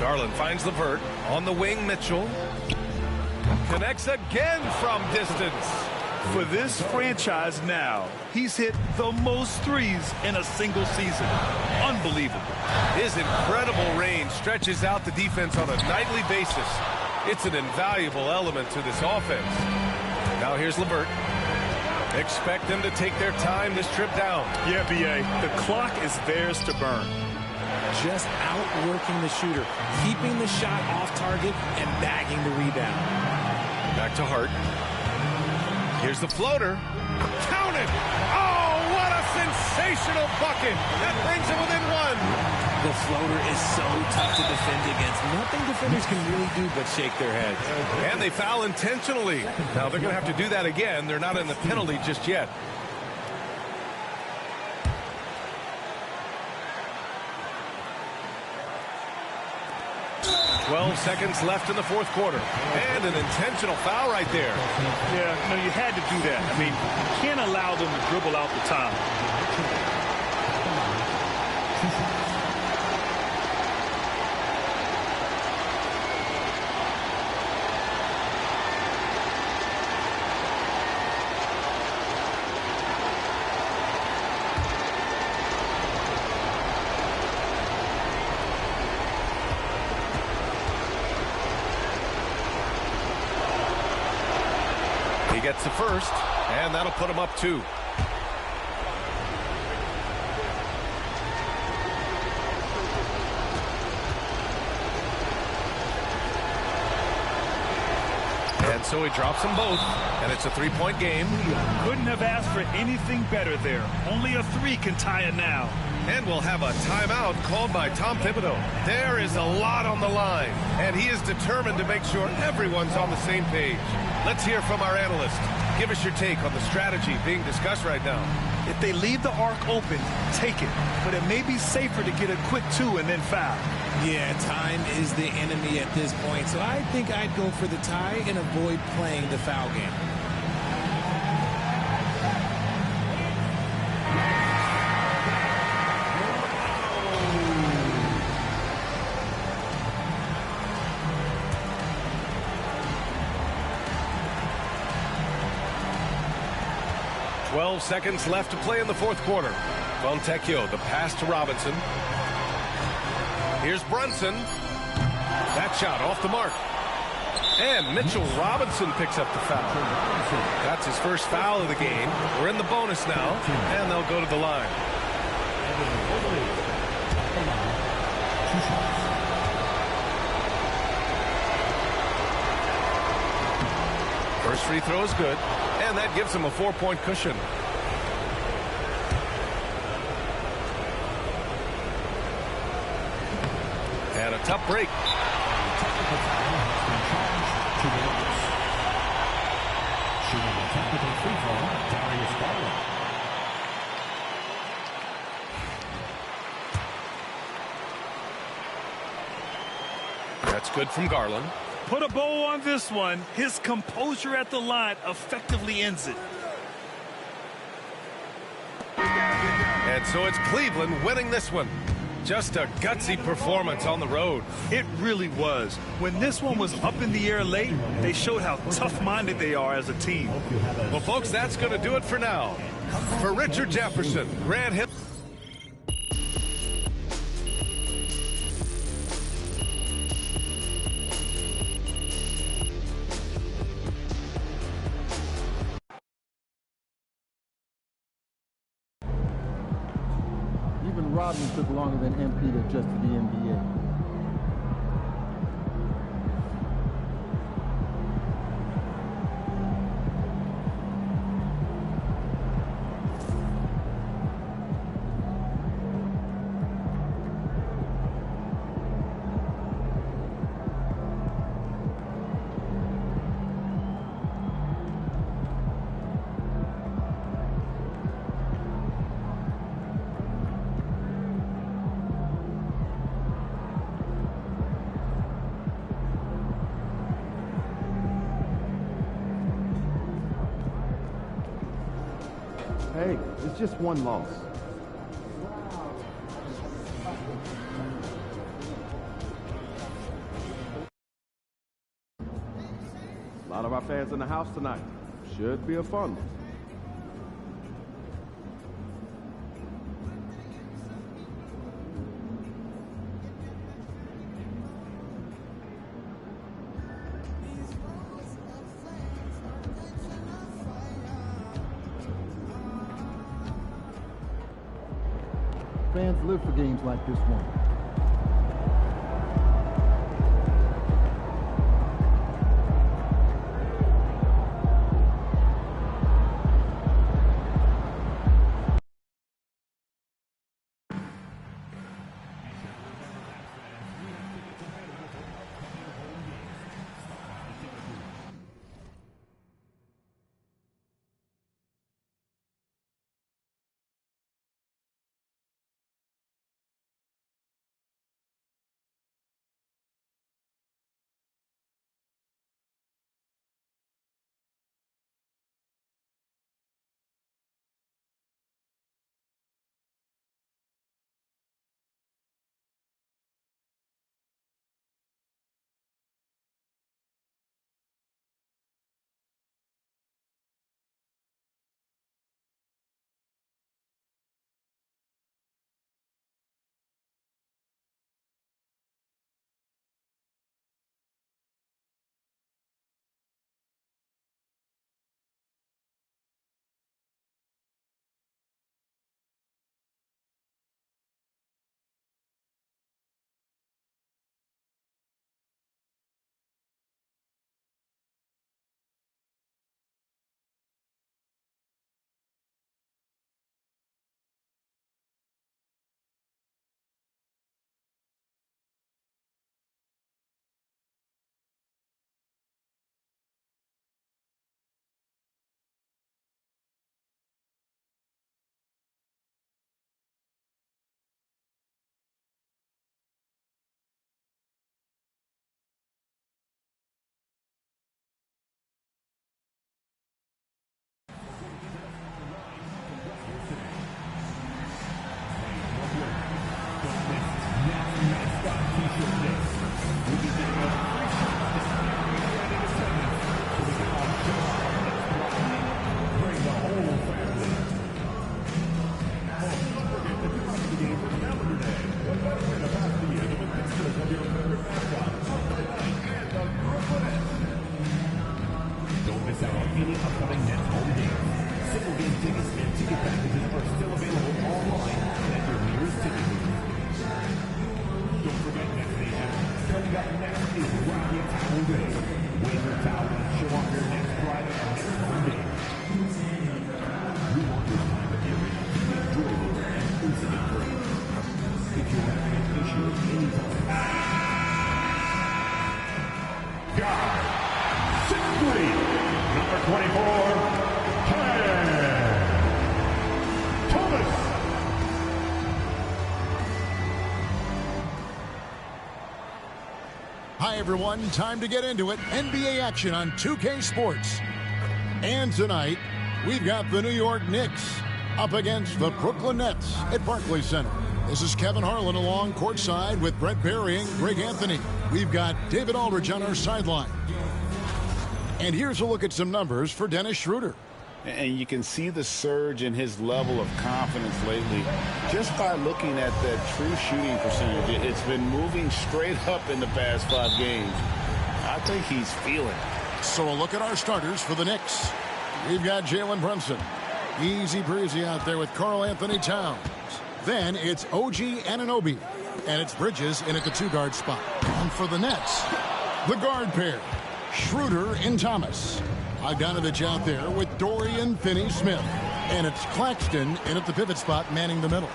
Garland finds LeVert. On the wing, Mitchell. Connects again from distance. For this franchise now, he's hit the most threes in a single season. Unbelievable. His incredible range stretches out the defense on a nightly basis. It's an invaluable element to this offense. Now here's LeVert. Expect them to take their time this trip down. Yeah, B.A., the clock is theirs to burn. Just outworking the shooter, keeping the shot off target, and bagging the rebound. Back to Hart. Here's the floater. Counted! Oh, what a sensational bucket! That brings him within one. The floater is so tough to defend against. Nothing defenders can really do but shake their heads. And they foul intentionally. Now they're going to have to do that again. They're not in the penalty just yet. 12 seconds left in the fourth quarter. And an intentional foul right there. Yeah, no, you had to do that. I mean, you can't allow them to dribble out the time. He gets the first, and that'll put him up 2. And so he drops them both, and it's a 3-point game. Couldn't have asked for anything better there. Only a 3 can tie it now. And we'll have a timeout called by Tom Thibodeau. There is a lot on the line, and he is determined to make sure everyone's on the same page. Let's hear from our analyst. Give us your take on the strategy being discussed right now. If they leave the arc open, take it. But it may be safer to get a quick 2 and then foul. Yeah, time is the enemy at this point, so I think I'd go for the tie and avoid playing the foul game. Seconds left to play in the fourth quarter. Fontecchio, the pass to Robinson. Here's Brunson. That shot off the mark. And Mitchell Robinson picks up the foul. That's his first foul of the game. We're in the bonus now, and they'll go to the line. First free throw is good, and that gives him a 4-point cushion. And a tough break. That's good from Garland. Put a bow on this one. His composure at the line effectively ends it. And so it's Cleveland winning this one. Just a gutsy performance on the road. It really was. When this one was up in the air late, they showed how tough-minded they are as a team. Well, folks, that's going to do it for now. For Richard Jefferson, Grant Hill. Rodman took longer than MP to adjust to the NBA. Hey, it's just one loss. A lot of our fans in the house tonight. Should be a fun one. Fans live for games like this one. Hi, everyone. Time to get into it. NBA action on 2K Sports. And tonight, we've got the New York Knicks up against the Brooklyn Nets at Barclays Center. This is Kevin Harlan along courtside with Brett Barry and Greg Anthony. We've got David Aldridge on our sideline. And here's a look at some numbers for Dennis Schroeder. And you can see the surge in his level of confidence lately just by looking at that true shooting percentage. It's been moving straight up in the past 5 games. I think he's feeling it. So a look at our starters for the Knicks. We've got Jalen Brunson. Easy breezy out there with Karl Anthony Towns. Then it's OG Anunoby. And it's Bridges in at the 2-guard spot. And for the Nets, the guard pair, Schroeder and Thomas. Bogdanovich out there with Dorian Finney-Smith. And it's Claxton in at the pivot spot manning the middle.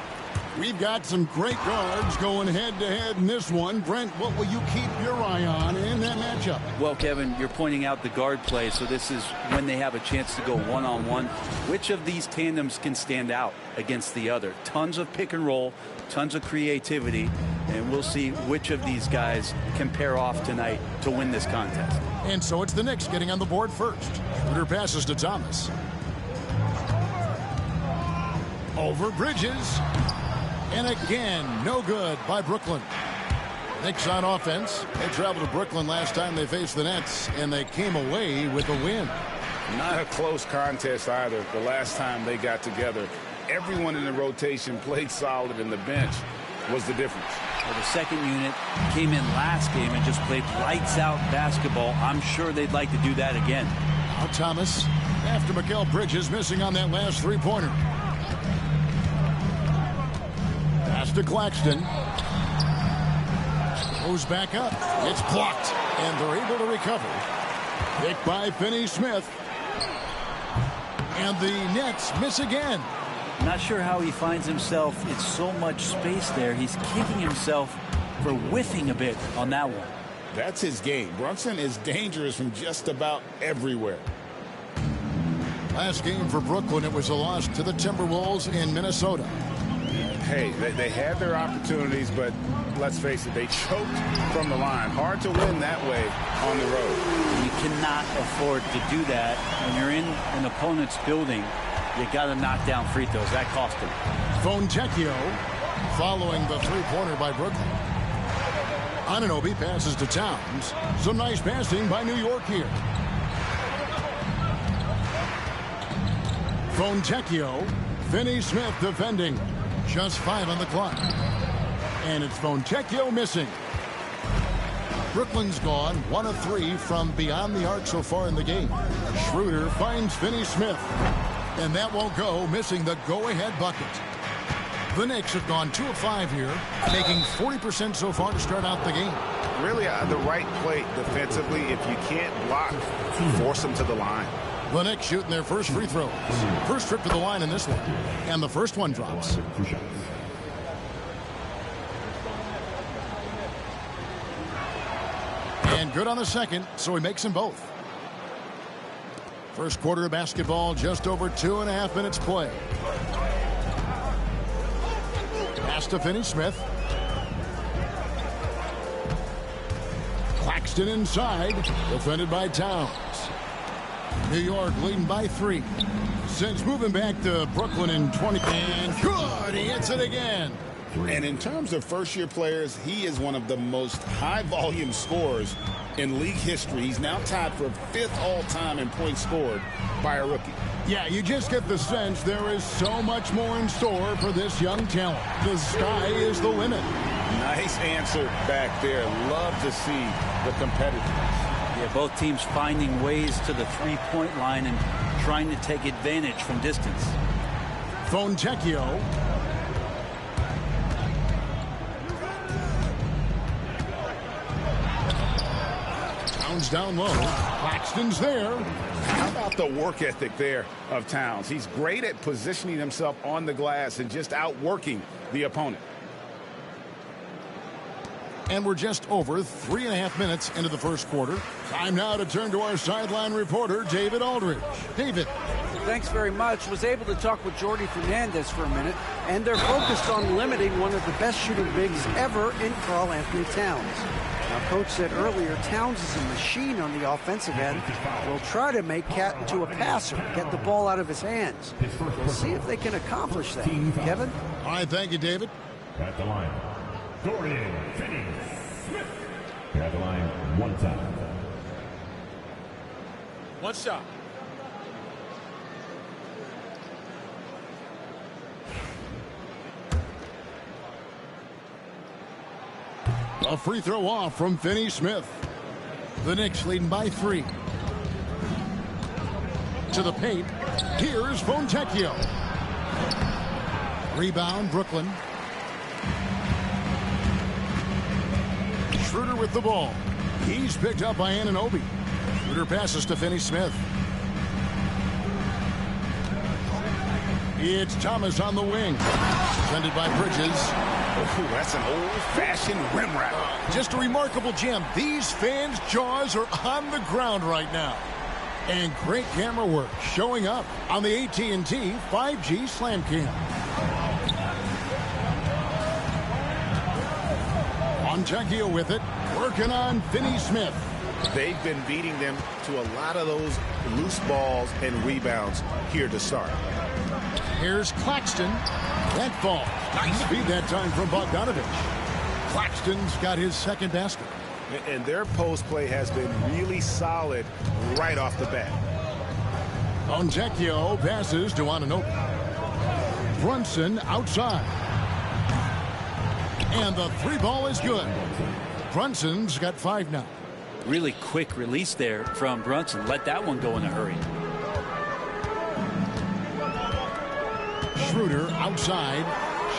We've got some great guards going head-to-head in this one. Brent, what will you keep your eye on in that matchup? Well, Kevin, you're pointing out the guard play, so this is when they have a chance to go one-on-one. Which of these tandems can stand out against the other? Tons of pick and roll, tons of creativity, and we'll see which of these guys can pair off tonight to win this contest. And so it's the Knicks getting on the board first. Schroeder passes to Thomas. Over Bridges. And again, no good by Brooklyn. Knicks on offense. They traveled to Brooklyn last time they faced the Nets, and they came away with a win. Not a close contest either the last time they got together. Everyone in the rotation played solid, and the bench was the difference. Well, the second unit came in last game and just played lights-out basketball. I'm sure they'd like to do that again. Now Thomas, after Mikal Bridges missing on that last three-pointer. Pass to Claxton. Goes back up. It's blocked, and they're able to recover. Picked by Finney-Smith. And the Nets miss again. Not sure how he finds himself. It's so much space there. He's kicking himself for whiffing a bit on that one. That's his game. Brunson is dangerous from just about everywhere. Last game for Brooklyn, it was a loss to the Timberwolves in Minnesota. Hey, they had their opportunities, but let's face it, they choked from the line. Hard to win that way on the road. You cannot afford to do that. When you're in an opponent's building, you got to knock down free throws. That cost him. Fontecchio following the three-pointer by Brooklyn. Anunoby passes to Towns. Some nice passing by New York here. Fontecchio. Finney-Smith defending. Just 5 on the clock. And it's Fontecchio missing. Brooklyn's gone 1 of 3 from beyond the arc so far in the game. Schroeder finds Finney-Smith. And that won't go, missing the go-ahead bucket. The Knicks have gone 2 of 5 here, making 40% so far to start out the game. Really the right play defensively. If you can't block, force them to the line. The Knicks shooting their first free throws. First trip to the line in this one. And the first one drops. And good on the second, so he makes them both. First quarter of basketball, just over 2.5 minutes play. Pass to Finney-Smith. Claxton inside, defended by Towns. New York leading by 3. Since moving back to Brooklyn in 20. And good, he hits it again. And in terms of first-year players, he is one of the most high-volume scorers in league history. He's now tied for 5th all-time in points scored by a rookie. Yeah, you just get the sense there is so much more in store for this young talent. The sky is the limit. Nice answer back there. Love to see the competitiveness. Yeah, both teams finding ways to the three-point line and trying to take advantage from distance. Fontecchio. Towns down low. Claxton's there. How about the work ethic there of Towns? He's great at positioning himself on the glass and just outworking the opponent. And we're just over 3.5 minutes into the first quarter. Time now to turn to our sideline reporter, David Aldridge. David. Thanks very much. Was able to talk with Jordy Fernandez for a minute, and they're focused on limiting one of the best shooting bigs ever in Karl-Anthony Towns. Now, Coach said earlier, Towns is a machine on the offensive end. We'll try to make Cat into a passer, get the ball out of his hands. We'll see if they can accomplish that. Kevin? All right, thank you, David. At the line, Dorian Finney-Smith. At the line, 1 time. 1 shot. A free throw off from Finney-Smith. The Knicks leading by 3. To the paint. Here's Fontecchio. Rebound, Brooklyn. Schroeder with the ball. He's picked up by Anunoby. Schroeder passes to Finney-Smith. It's Thomas on the wing. Defended by Bridges. Oh, that's an old-fashioned rim wrap. Just a remarkable jam. These fans' jaws are on the ground right now. And great camera work showing up on the AT&T 5G Slam Cam. Fontecchio with it, working on Finney-Smith. They've been beating them to a lot of those loose balls and rebounds here to start. Here's Claxton. That falls. Nice feed that time from Bogdanovich. Claxton's got his second basket. And their post play has been really solid right off the bat. Fontecchio passes to Anunoby. Brunson outside. And the three ball is good. Brunson's got 5 now. Really quick release there from Brunson. Let that one go in a hurry. Schroeder outside.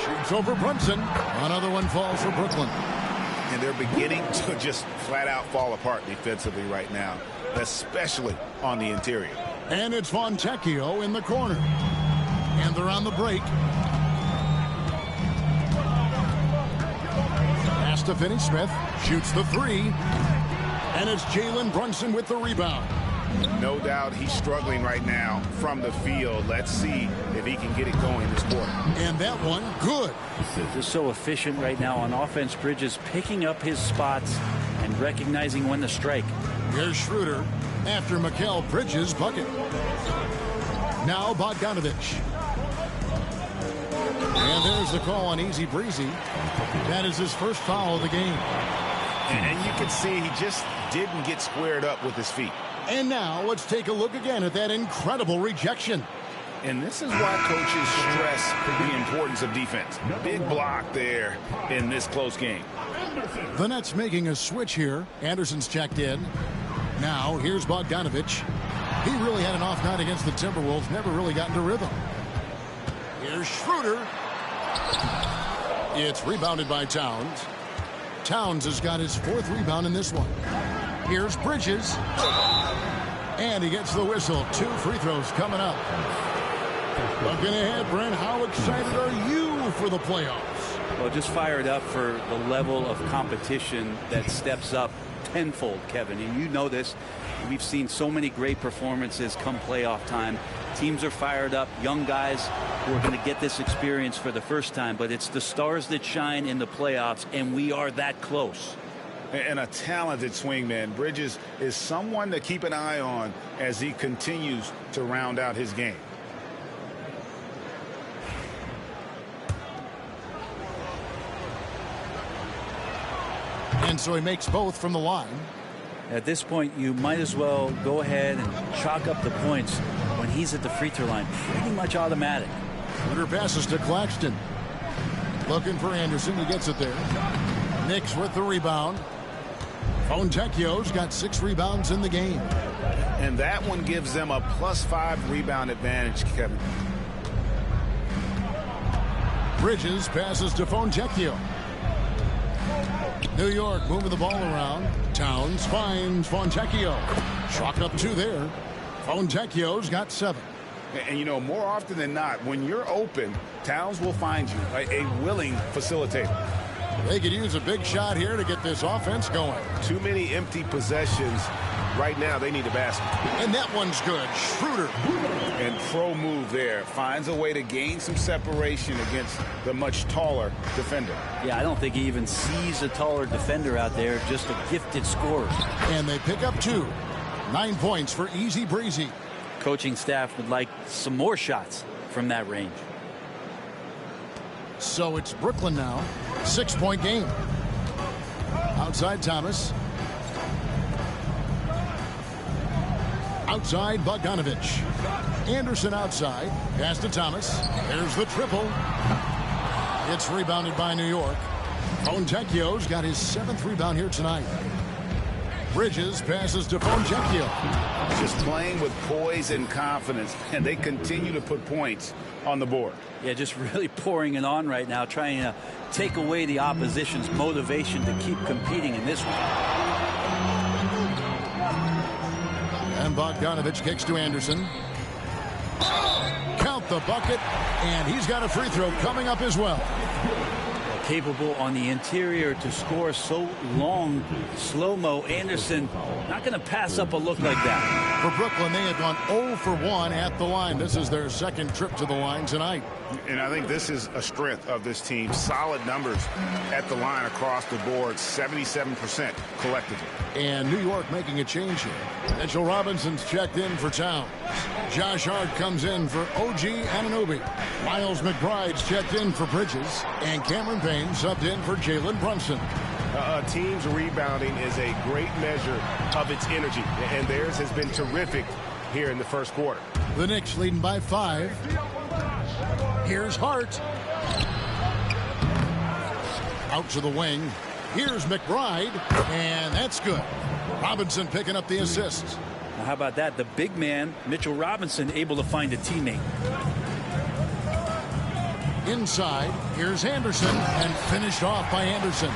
Shoots over Brunson. Another one falls for Brooklyn. And they're beginning to just flat out fall apart defensively right now, especially on the interior. And it's Fontecchio in the corner. And they're on the break. Pass to Finney-Smith. Shoots the 3. And it's Jalen Brunson with the rebound. No doubt he's struggling right now from the field. Let's see if he can get it going this quarter. And that one, good. Just so efficient right now on offense. Bridges picking up his spots and recognizing when to strike. Here's Schroeder after Mikal Bridges' bucket. Now Bogdanovich. And there's the call on Easy Breezy. That is his first foul of the game. And you can see he just didn't get squared up with his feet. And now let's take a look again at that incredible rejection. And this is why coaches stress the importance of defense. Big block there in this close game. The Nets making a switch here. Anderson's checked in. Now here's Bogdanovich. He really had an off night against the Timberwolves. Never really got into rhythm. Here's Schroeder. It's rebounded by Towns. Towns has got his 4th rebound in this one. Here's Bridges. And he gets the whistle. 2 free throws coming up. Looking ahead, Brent, how excited are you for the playoffs? Well, just fired up for the level of competition that steps up tenfold, Kevin. And you know this. We've seen so many great performances come playoff time. Teams are fired up, young guys who are going to get this experience for the first time. But it's the stars that shine in the playoffs, and we are that close. And a talented swingman. Bridges is someone to keep an eye on as he continues to round out his game. And so he makes both from the line. At this point, you might as well go ahead and chalk up the points when he's at the free throw line. Pretty much automatic. Schroeder passes to Claxton. Looking for Anderson. He gets it there. Knicks with the rebound. Fontecchio's got 6 rebounds in the game. And that one gives them a +5 rebound advantage, Kevin. Bridges passes to Fontecchio. New York moving the ball around. Towns finds Fontecchio. Chalk up 2 there. Fontecchio's got 7. And you know, more often than not, when you're open, Towns will find you a willing facilitator. They could use a big shot here to get this offense going. Too many empty possessions. Right now, they need a basket. And that one's good. Schroeder. And pro move there. Finds a way to gain some separation against the much taller defender. Yeah, I don't think he even sees a taller defender out there. Just a gifted scorer. And they pick up 2. 9 points for Easy Breezy. Coaching staff would like some more shots from that range. So it's Brooklyn now. 6-point game. Outside Thomas. Outside Bogdanovich. Anderson outside. Pass to Thomas. There's the triple. It's rebounded by New York. Fontecchio's got his 7th rebound here tonight. Bridges passes to Fontecchio. Just playing with poise and confidence, and they continue to put points on the board. Yeah, just really pouring it on right now, trying to take away the opposition's motivation to keep competing in this one. And Bogdanovich kicks to Anderson. Count the bucket, and he's got a free throw coming up as well. capable on the interior to score so long. Slow-mo, Anderson not going to pass up a look like that. For Brooklyn, they have gone 0 for 1 at the line. This is their second trip to the line tonight. And I think this is a strength of this team. Solid numbers at the line across the board, 77% collectively. And New York making a change here. Mitchell Robinson's checked in for Towns. Josh Hart comes in for OG Anunoby. Miles McBride's checked in for Bridges. And Cameron Payne subbed in for Jalen Brunson. A team's rebounding is a great measure of its energy, and theirs has been terrific here in the first quarter. The Knicks leading by 5. Here's Hart. Out to the wing. Here's McBride, and that's good. Robinson picking up the assist. Now, how about that? The big man, Mitchell Robinson, able to find a teammate. Inside, here's Anderson, and finished off by Anderson.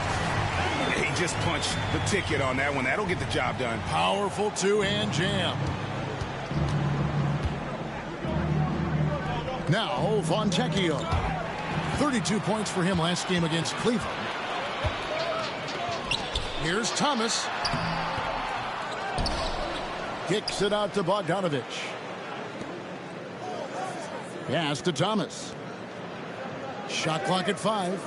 He just punched the ticket on that one. That'll get the job done. Powerful two-hand jam. Now, Fontecchio. 32 points for him last game against Cleveland. Here's Thomas. Kicks it out to Bogdanovich. Pass to Thomas. Shot clock at 5.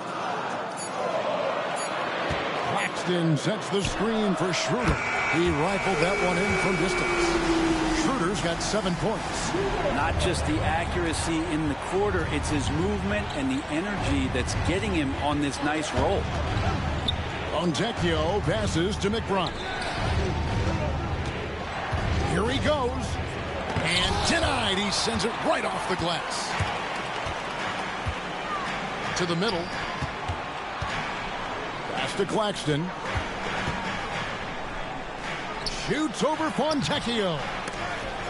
Claxton sets the screen for Schroeder. He rifled that one in from distance. Schroeder's got 7 points. Not just the accuracy in the quarter, it's his movement and the energy that's getting him on this nice roll. Fontecchio passes to McBride. Here he goes. And denied. He sends it right off the glass. To the middle. Pass to Claxton. Shoots over Fontecchio.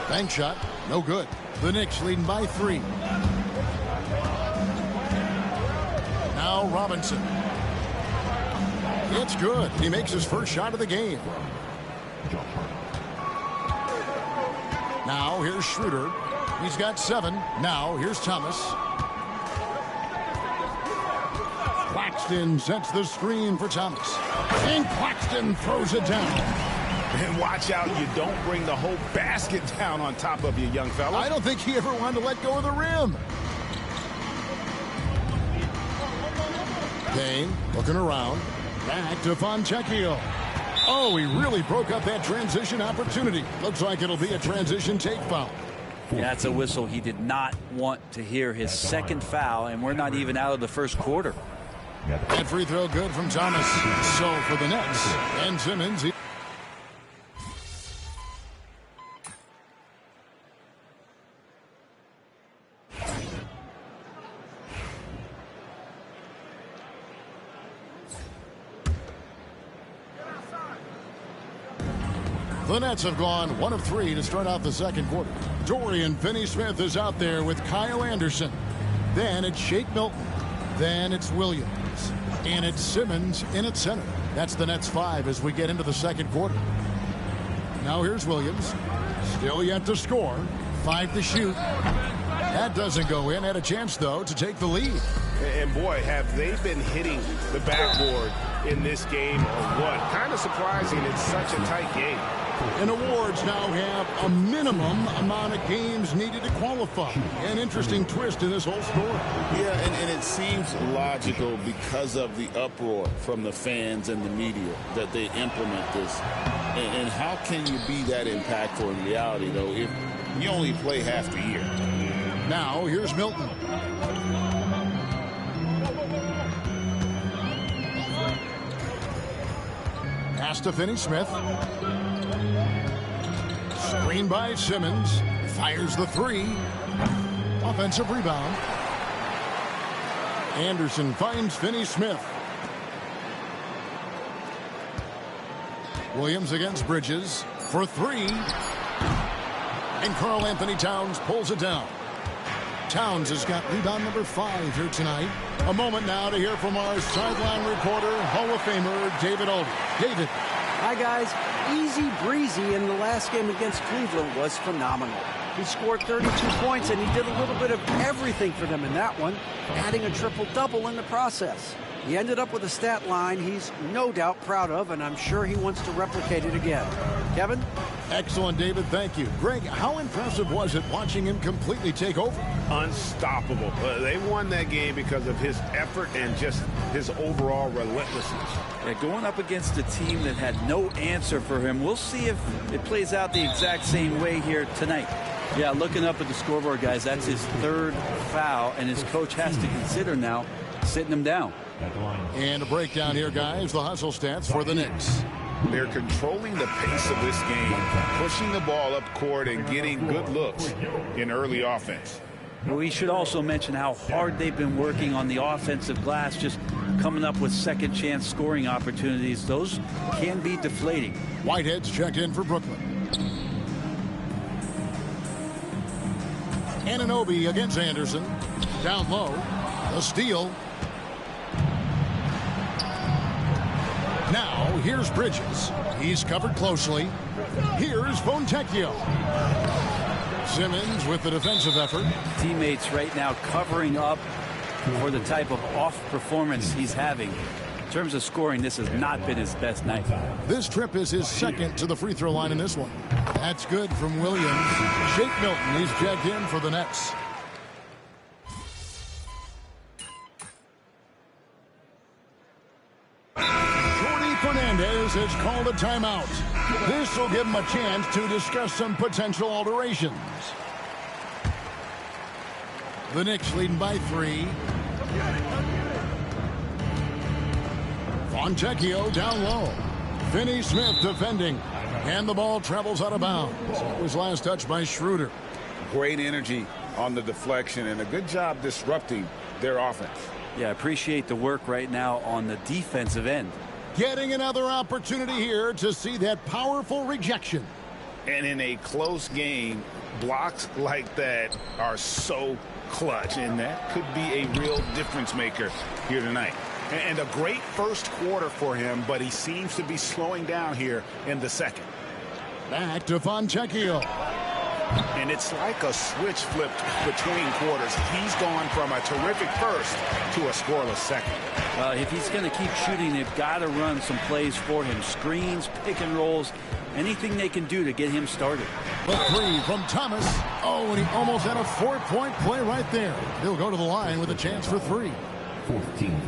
Bank shot. No good. The Knicks leading by 3. Now Robinson. It's good. He makes his first shot of the game. Now here's Schroeder. He's got 7. Now here's Thomas. Claxton sets the screen for Thomas. And Claxton throws it down. And watch out, you don't bring the whole basket down on top of you, young fella. I don't think he ever wanted to let go of the rim. Payne looking around. Back to Fontecchio. Oh, he really broke up that transition opportunity. Looks like it'll be a transition take foul. Yeah, that's a whistle he did not want to hear. His second foul, and we're not even out of the first quarter. That free throw good from Thomas. So for the Nets, Ben Simmons. The Nets have gone 1 of 3 to start out the second quarter. Dorian Finney-Smith is out there with Kyle Anderson. Then it's Shake Milton. Then it's Williams. And it's Simmons in at center. That's the Nets 5 as we get into the second quarter. Now here's Williams. Still yet to score. 5 to shoot. That doesn't go in. Had a chance, though, to take the lead. And boy, have they been hitting the backboard in this game or what? Kind of surprising. It's such a tight game. And awards now have a minimum amount of games needed to qualify. An interesting twist in this whole story. Yeah, and it seems logical because of the uproar from the fans and the media that they implement this. And how can you be that impactful in reality, though, if you only play half the year? Now, here's Milton. Pass to Finney-Smith. Screen by Simmons. Fires the 3. Offensive rebound. Anderson finds Finney-Smith. Williams against Bridges for 3. And Karl Anthony Towns pulls it down. Towns has got rebound number 5 here tonight. A moment now to hear from our sideline reporter, Hall of Famer David Aldridge. David. Hi, guys. Easy breezy in the last game against Cleveland was phenomenal. He scored 32 points, and he did a little bit of everything for them in that one, adding a triple-double in the process. He ended up with a stat line he's no doubt proud of, and I'm sure he wants to replicate it again. Kevin? Excellent, David. Thank you. Greg, how impressive was it watching him completely take over? Unstoppable. They won that game because of his effort and just his overall relentlessness. Yeah, going up against a team that had no answer for him. We'll see if it plays out the exact same way here tonight. Yeah, looking up at the scoreboard, guys, that's his third foul, and his coach has to consider now sitting him down. And a breakdown here, guys. The hustle stats for the Knicks. They're controlling the pace of this game, pushing the ball up court and getting good looks in early offense. We should also mention how hard they've been working on the offensive glass, just coming up with second chance scoring opportunities. Those can be deflating. Whitehead's checked in for Brooklyn. Anunoby against Anderson. Down low. A steal. Now, here's Bridges. He's covered closely. Here's Fontecchio. Simmons with the defensive effort. Teammates right now covering up for the type of off performance he's having. In terms of scoring, this has not been his best night. This trip is his second to the free throw line in this one. That's good from Williams. Shake Milton, he's checked in for the Nets. Fernandez has called a timeout. This will give him a chance to discuss some potential alterations. The Knicks leading by 3. Fontecchio down low. Finney Smith defending. And the ball travels out of bounds. It was last touched by Schroeder. Great energy on the deflection and a good job disrupting their offense. Yeah, I appreciate the work right now on the defensive end. Getting another opportunity here to see that powerful rejection. And in a close game, blocks like that are so clutch, and that could be a real difference maker here tonight. And a great first quarter for him, but he seems to be slowing down here in the second. Back to Fontecchio. And it's like a switch flipped between quarters. He's gone from a terrific first to a scoreless second. If he's going to keep shooting, they've got to run some plays for him. Screens, pick and rolls, anything they can do to get him started. The 3 from Thomas. Oh, and he almost had a 4-point play right there. He'll go to the line with a chance for 3. 14.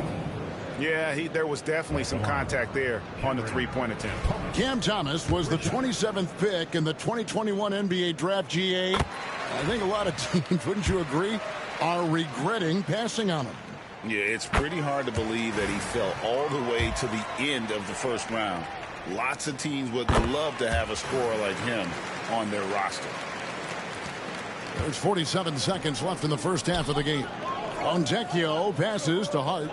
Yeah, there was definitely some contact there on the three-point attempt. Cam Thomas was the 27th pick in the 2021 NBA Draft GA. I think a lot of teams, wouldn't you agree, are regretting passing on him. Yeah, it's pretty hard to believe that he fell all the way to the end of the first round. Lots of teams would love to have a scorer like him on their roster. There's 47 seconds left in the first half of the game. Fontecchio passes to Hart.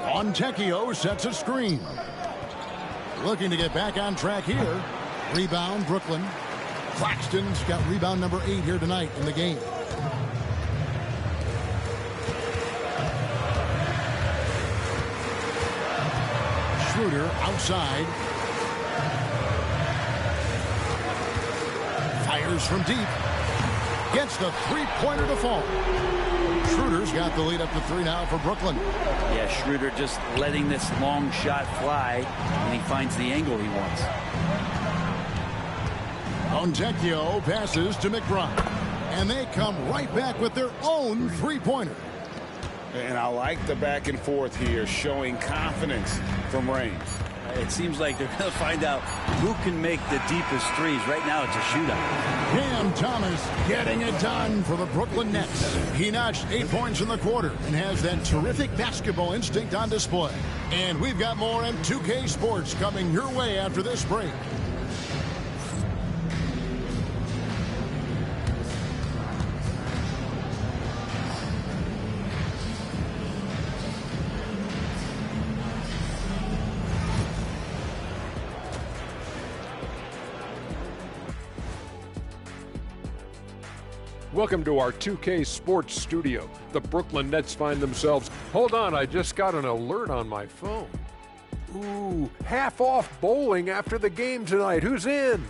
Fontecchio sets a screen. Looking to get back on track here. Rebound, Brooklyn. Claxton's got rebound number 8 here tonight in the game. Schroeder outside. Fires from deep. Gets the three-pointer to fall. Schroeder's got the lead up to 3 now for Brooklyn. Yeah, Schroeder just letting this long shot fly, and he finds the angle he wants. Fontecchio passes to McBride. And they come right back with their own three-pointer. And I like the back and forth here, showing confidence from range. It seems like they're going to find out who can make the deepest threes. Right now, it's a shootout. Cam Thomas getting it done for the Brooklyn Nets. He notched 8 points in the quarter and has that terrific basketball instinct on display. And we've got more M2K Sports coming your way after this break. Welcome to our 2K Sports Studio. The Brooklyn Nets find themselves... Hold on, I just got an alert on my phone. Ooh, half off bowling after the game tonight. Who's in?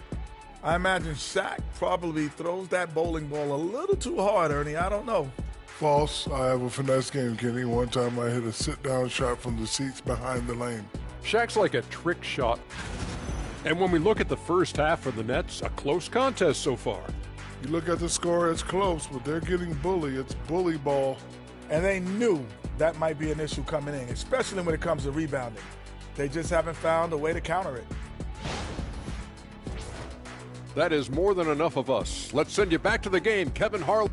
I imagine Shaq probably throws that bowling ball a little too hard, Ernie. I don't know. False. I have a finesse game, Kenny. One time I hit a sit-down shot from the seats behind the lane. Shaq's like a trick shot. And when we look at the first half for the Nets, a close contest so far. You look at the score, it's close, but they're getting bully. It's bully ball. And they knew that might be an issue coming in, especially when it comes to rebounding. They just haven't found a way to counter it. That is more than enough of us. Let's send you back to the game, Kevin Harlan.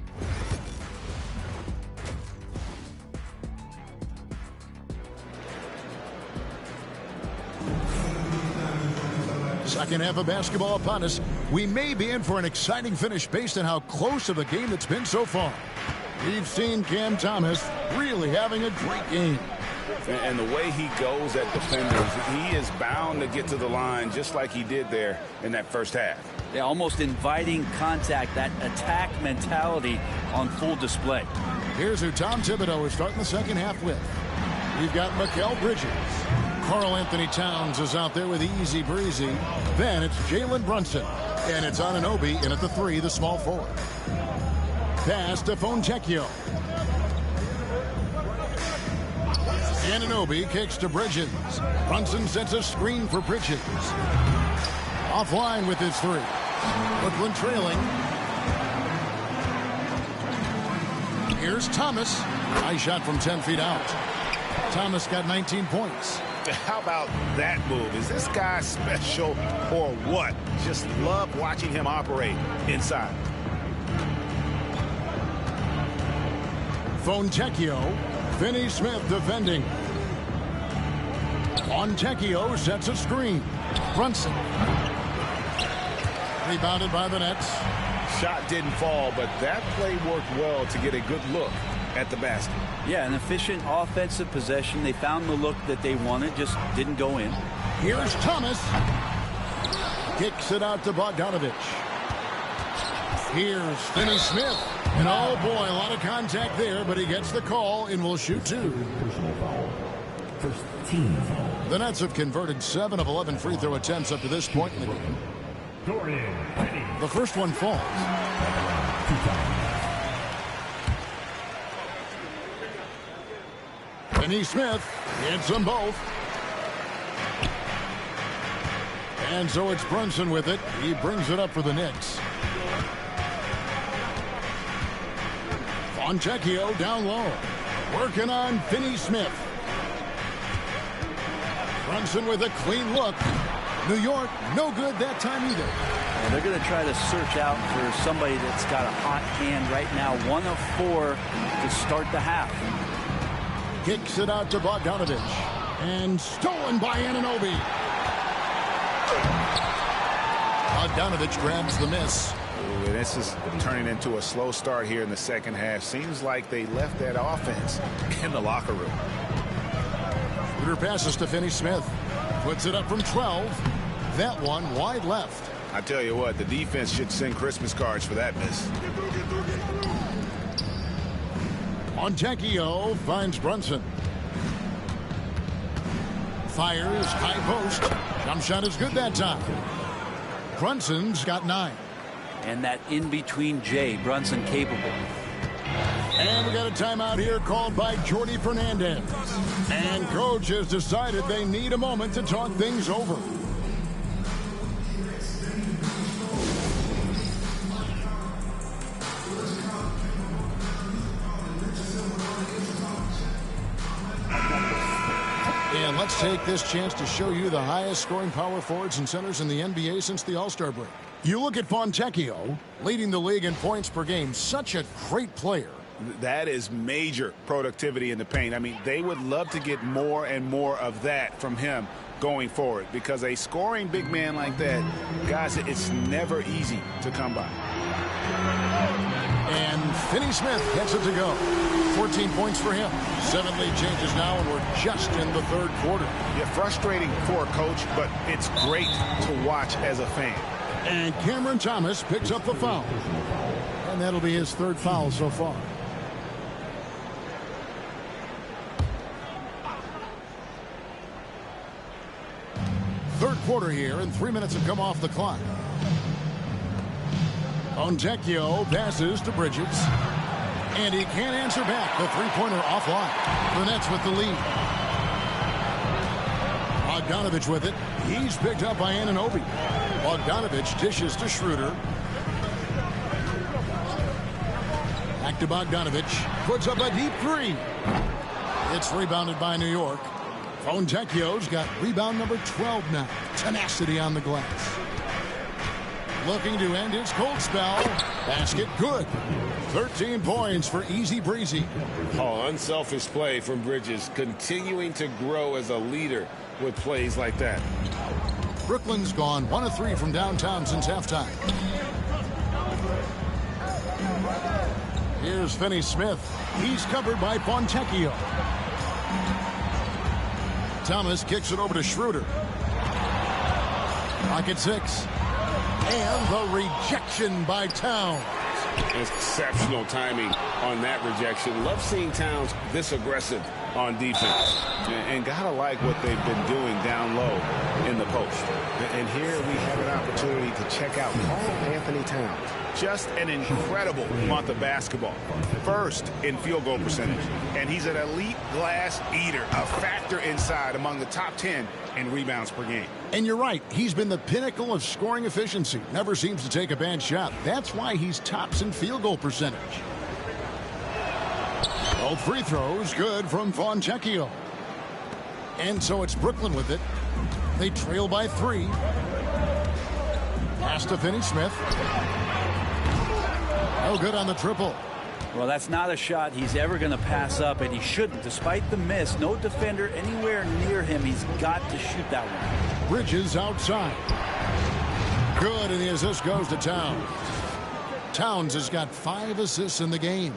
Second half of basketball upon us. We may be in for an exciting finish based on how close of a game it's been so far. We've seen Cam Thomas really having a great game. And the way he goes at defenders, he is bound to get to the line just like he did there in that first half. Yeah, almost inviting contact, that attack mentality on full display. Here's who Tom Thibodeau is starting the second half with. We've got Mikal Bridges. Karl Anthony Towns is out there with Easy Breezy. Then it's Jalen Brunson. And it's Anunoby in at the 3, the small forward. Pass to Fontecchio. Anunoby kicks to Bridges. Brunson sets a screen for Bridges. Offline with his 3. Brooklyn trailing. Here's Thomas. Nice shot from 10 feet out. Thomas got 19 points. How about that move? Is this guy special or what? Just love watching him operate inside. Fontecchio. Finney Smith defending. Fontecchio sets a screen. Brunson. Rebounded by the Nets. Shot didn't fall, but that play worked well to get a good look at the basket. Yeah, an efficient offensive possession. They found the look that they wanted, just didn't go in. Here's Thomas. Kicks it out to Bogdanovich. Here's Finney Smith. And oh boy, a lot of contact there, but he gets the call and will shoot 2. First team foul. The Nets have converted 7 of 11 free throw attempts up to this point in the game. The first one falls. Finney Smith hits them both. And so it's Brunson with it. He brings it up for the Knicks. Fontecchio down low. Working on Finney Smith. Brunson with a clean look. New York, no good that time either. Well, they're going to try to search out for somebody that's got a hot hand right now. 1 of 4 to start the half. Kicks it out to Bogdanovich. And stolen by Anunoby. Bogdanovich grabs the miss. Ooh, and this is turning into a slow start here in the second half. Seems like they left that offense in the locker room. Shooter passes to Finney Smith. Puts it up from 12. That one wide left. I tell you what, the defense should send Christmas cards for that miss. Fontecchio finds Brunson. Fires high post. Jump shot is good that time. Brunson's got 9. And that in-between J, Brunson capable. And we got a timeout here called by Jordy Fernandez. And coach has decided they need a moment to talk things over. And let's take this chance to show you the highest scoring power forwards and centers in the NBA since the All-Star break. You look at Fontecchio, leading the league in points per game. Such a great player. That is major productivity in the paint. I mean, they would love to get more and more of that from him going forward, because a scoring big man like that, guys, it's never easy to come by. And Finney Smith gets it to go. 14 points for him. 7 lead changes now, and we're just in the third quarter. Yeah, frustrating for a coach, but it's great to watch as a fan. And Cameron Thomas picks up the foul. And that'll be his 3rd foul so far. Third quarter here, and 3 minutes have come off the clock. Fontecchio passes to Bridges. And he can't answer back. The three-pointer offline. The Nets with the lead. Bogdanovich with it. He's picked up by Anunoby. Bogdanovich dishes to Schroeder. Back to Bogdanovich. Puts up a deep three. It's rebounded by New York. Fontecchio's got rebound number 12 now. Tenacity on the glass. Looking to end his cold spell. Basket good. 13 points for Easy Breezy. Oh, unselfish play from Bridges, continuing to grow as a leader with plays like that. Brooklyn's gone 1 of 3 from downtown since halftime. Here's Finney-Smith. He's covered by Fontecchio. Thomas kicks it over to Schroeder. Pocket 6. And the rejection by Towns. Exceptional timing on that rejection. Love seeing Towns this aggressive on defense. And gotta like what they've been doing down low in the post. And here we have an opportunity to check out Karl-Anthony Towns. Just an incredible month of basketball. First in field goal percentage. And he's an elite glass eater, a factor inside among the top 10 in rebounds per game. And you're right. He's been the pinnacle of scoring efficiency. Never seems to take a bad shot. That's why he's tops in field goal percentage. Both free throws good from Fontecchio. And so it's Brooklyn with it. They trail by 3. Pass to Finney-Smith. No good on the triple. Well, that's not a shot he's ever going to pass up, and he shouldn't. Despite the miss, no defender anywhere near him. He's got to shoot that one. Bridges outside. Good, and the assist goes to Towns. Towns has got 5 assists in the game.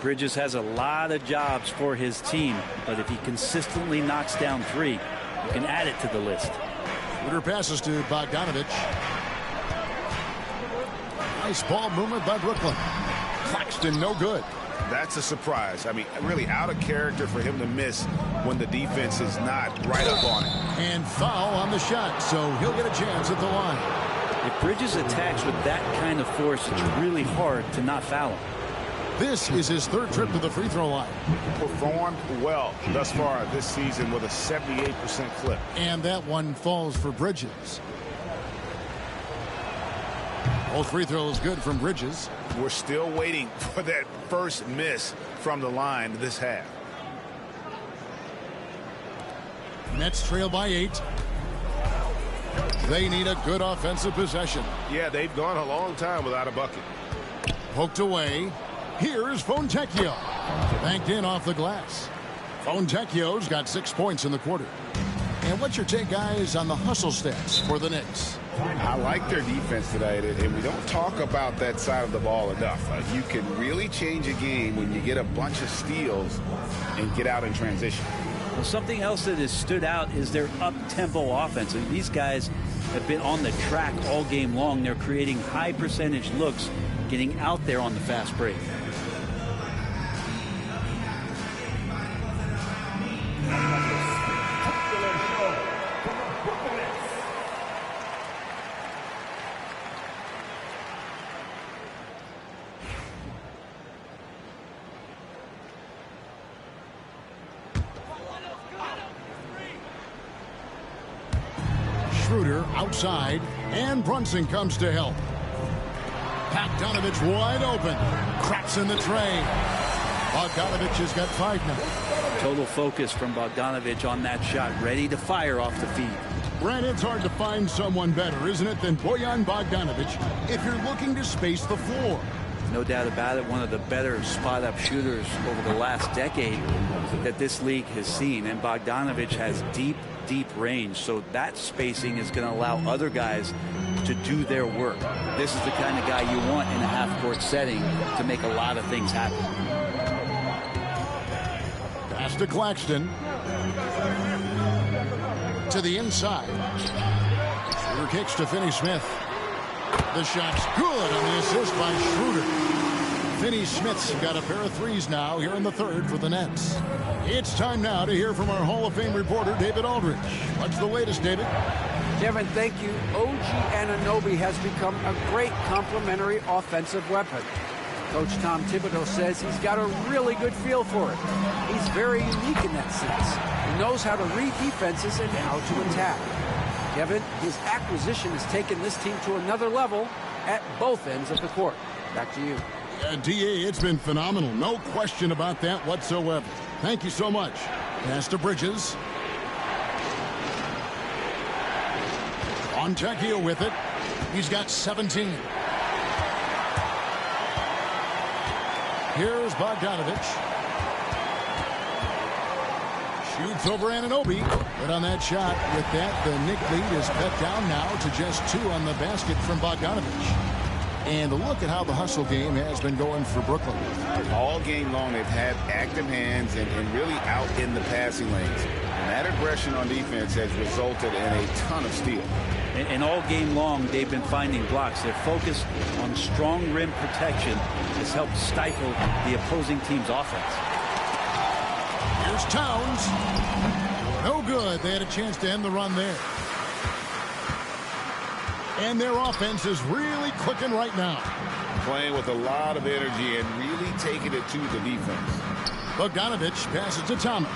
Bridges has a lot of jobs for his team, but if he consistently knocks down 3, you can add it to the list. Schroeder passes to Bogdanovich. Nice ball movement by Brooklyn. Claxton no good. That's a surprise. I mean, really out of character for him to miss when the defense is not right up on it. And foul on the shot, so he'll get a chance at the line. If Bridges attacks with that kind of force, it's really hard to not foul him. This is his 3rd trip to the free throw line. Performed well thus far this season with a 78% clip. And that one falls for Bridges. Both free throws good from Bridges. We're still waiting for that first miss from the line this half. Nets trail by 8. They need a good offensive possession. Yeah, they've gone a long time without a bucket. Poked away. Here's Fontecchio. Banked in off the glass. Fontecchio's got 6 points in the quarter. And what's your take, guys, on the hustle stats for the Knicks? I like their defense tonight, and we don't talk about that side of the ball enough. You can really change a game when you get a bunch of steals and get out in transition. Well, something else that has stood out is their up-tempo offense. And these guys have been on the track all game long. They're creating high-percentage looks, getting out there on the fast break. Schroeder outside, and Brunson comes to help. Bogdanovich wide open. Craps in the tray. Bogdanovich has got 5 now. Total focus from Bogdanovich on that shot, ready to fire off the feed. Brad, it's hard to find someone better, isn't it, than Bojan Bogdanovich if you're looking to space the floor. No doubt about it, one of the better spot-up shooters over the last decade that this league has seen. And Bogdanovich has deep range, so that spacing is going to allow other guys to do their work. This is the kind of guy you want in a half-court setting to make a lot of things happen. Pass to Claxton. To the inside. Schroeder kicks to Finney-Smith. The shot's good on the assist by Schroeder. Finney-Smith's got a pair of 3s now here in the 3rd for the Nets. It's time now to hear from our Hall of Fame reporter, David Aldridge. What's the latest, David? Kevin, thank you. OG Anunoby has become a great complementary offensive weapon. Coach Tom Thibodeau says he's got a really good feel for it. He's very unique in that sense. He knows how to read defenses and how to attack. Kevin, his acquisition has taken this team to another level at both ends of the court. Back to you. D.A., it's been phenomenal. No question about that whatsoever. Thank you so much. Pass to Bridges. Fontecchio with it. He's got 17. Here's Bogdanovich. Shoots over Anunoby. But on that shot, with that, the Knick lead is cut down now to just 2 on the basket from Bogdanovich. And look at how the hustle game has been going for Brooklyn. All game long, they've had active hands and really out in the passing lanes. And that aggression on defense has resulted in a ton of steal. And all game long, they've been finding blocks. Their focus on strong rim protection has helped stifle the opposing team's offense. Here's Towns. No good. They had a chance to end the run there. And their offense is really clicking right now. Playing with a lot of energy and really taking it to the defense. Bogdanovich passes to Thomas.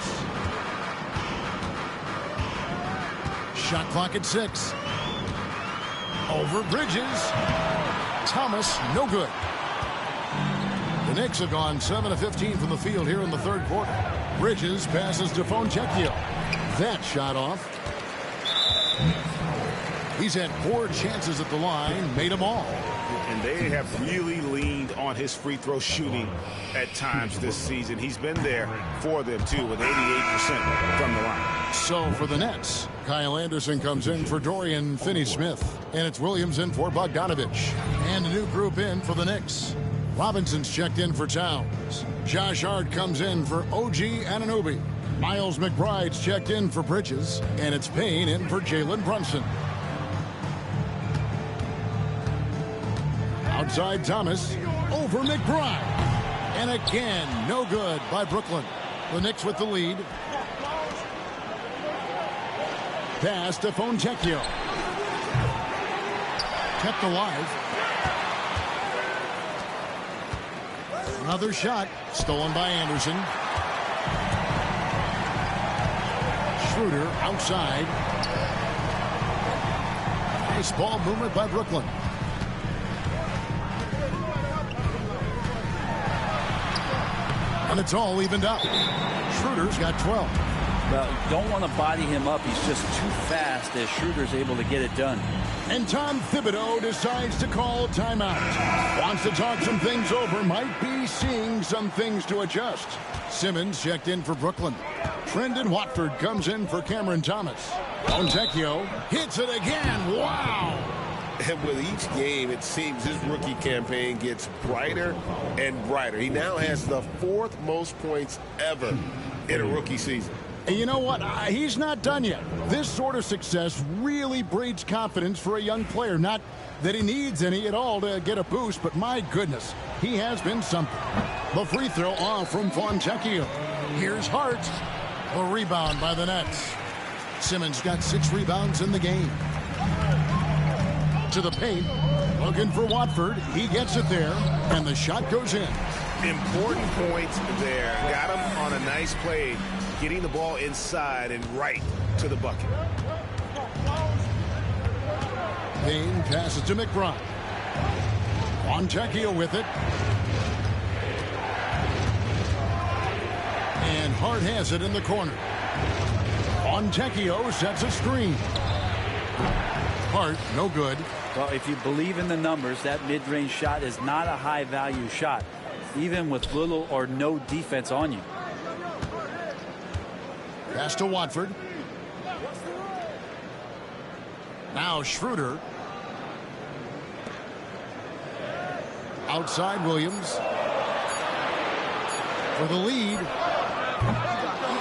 Shot clock at 6. Over Bridges. Thomas, no good. The Knicks have gone 7 of 15 from the field here in the third quarter. Bridges passes to Fontecchio. That shot off. He's had 4 chances at the line, made them all. And they have really leaned on his free throw shooting at times this season. He's been there for them, too, with 88% from the line. So for the Nets, Kyle Anderson comes in for Dorian Finney-Smith. And it's Williams in for Bogdanovich. And a new group in for the Knicks. Robinson's checked in for Towns. Josh Hart comes in for OG Anunoby. Miles McBride's checked in for Bridges. And it's Payne in for Jalen Brunson. Outside Thomas, over McBride. And again, no good by Brooklyn. The Knicks with the lead. Pass to Fontecchio. Kept alive. Another shot, stolen by Anderson. Schroeder outside. Nice ball movement by Brooklyn. And it's all evened up. Schroeder's got 12. Well, you don't want to body him up. He's just too fast as Schroeder's able to get it done. And Tom Thibodeau decides to call timeout. Wants to talk some things over. Might be seeing some things to adjust. Simmons checked in for Brooklyn. Trendon Watford comes in for Cameron Thomas. Fontecchio hits it again. Wow! And with each game, it seems his rookie campaign gets brighter and brighter. He now has the 4th most points ever in a rookie season. And you know what? He's not done yet. This sort of success really breeds confidence for a young player. Not that he needs any at all to get a boost, but my goodness, he has been something. The free throw off from Fontecchio. Here's Hart. The rebound by the Nets. Simmons got 6 rebounds in the game. To the paint, looking for Watford. He gets it there, and the shot goes in. Important points there. Got him on a nice play, getting the ball inside and right to the bucket. Payne passes to McBride. Fontecchio with it. And Hart has it in the corner. Fontecchio sets a screen. Hart, no good. Well, if you believe in the numbers, that mid-range shot is not a high-value shot, even with little or no defense on you. Pass to Watford. Now Schroeder. Outside Williams. For the lead.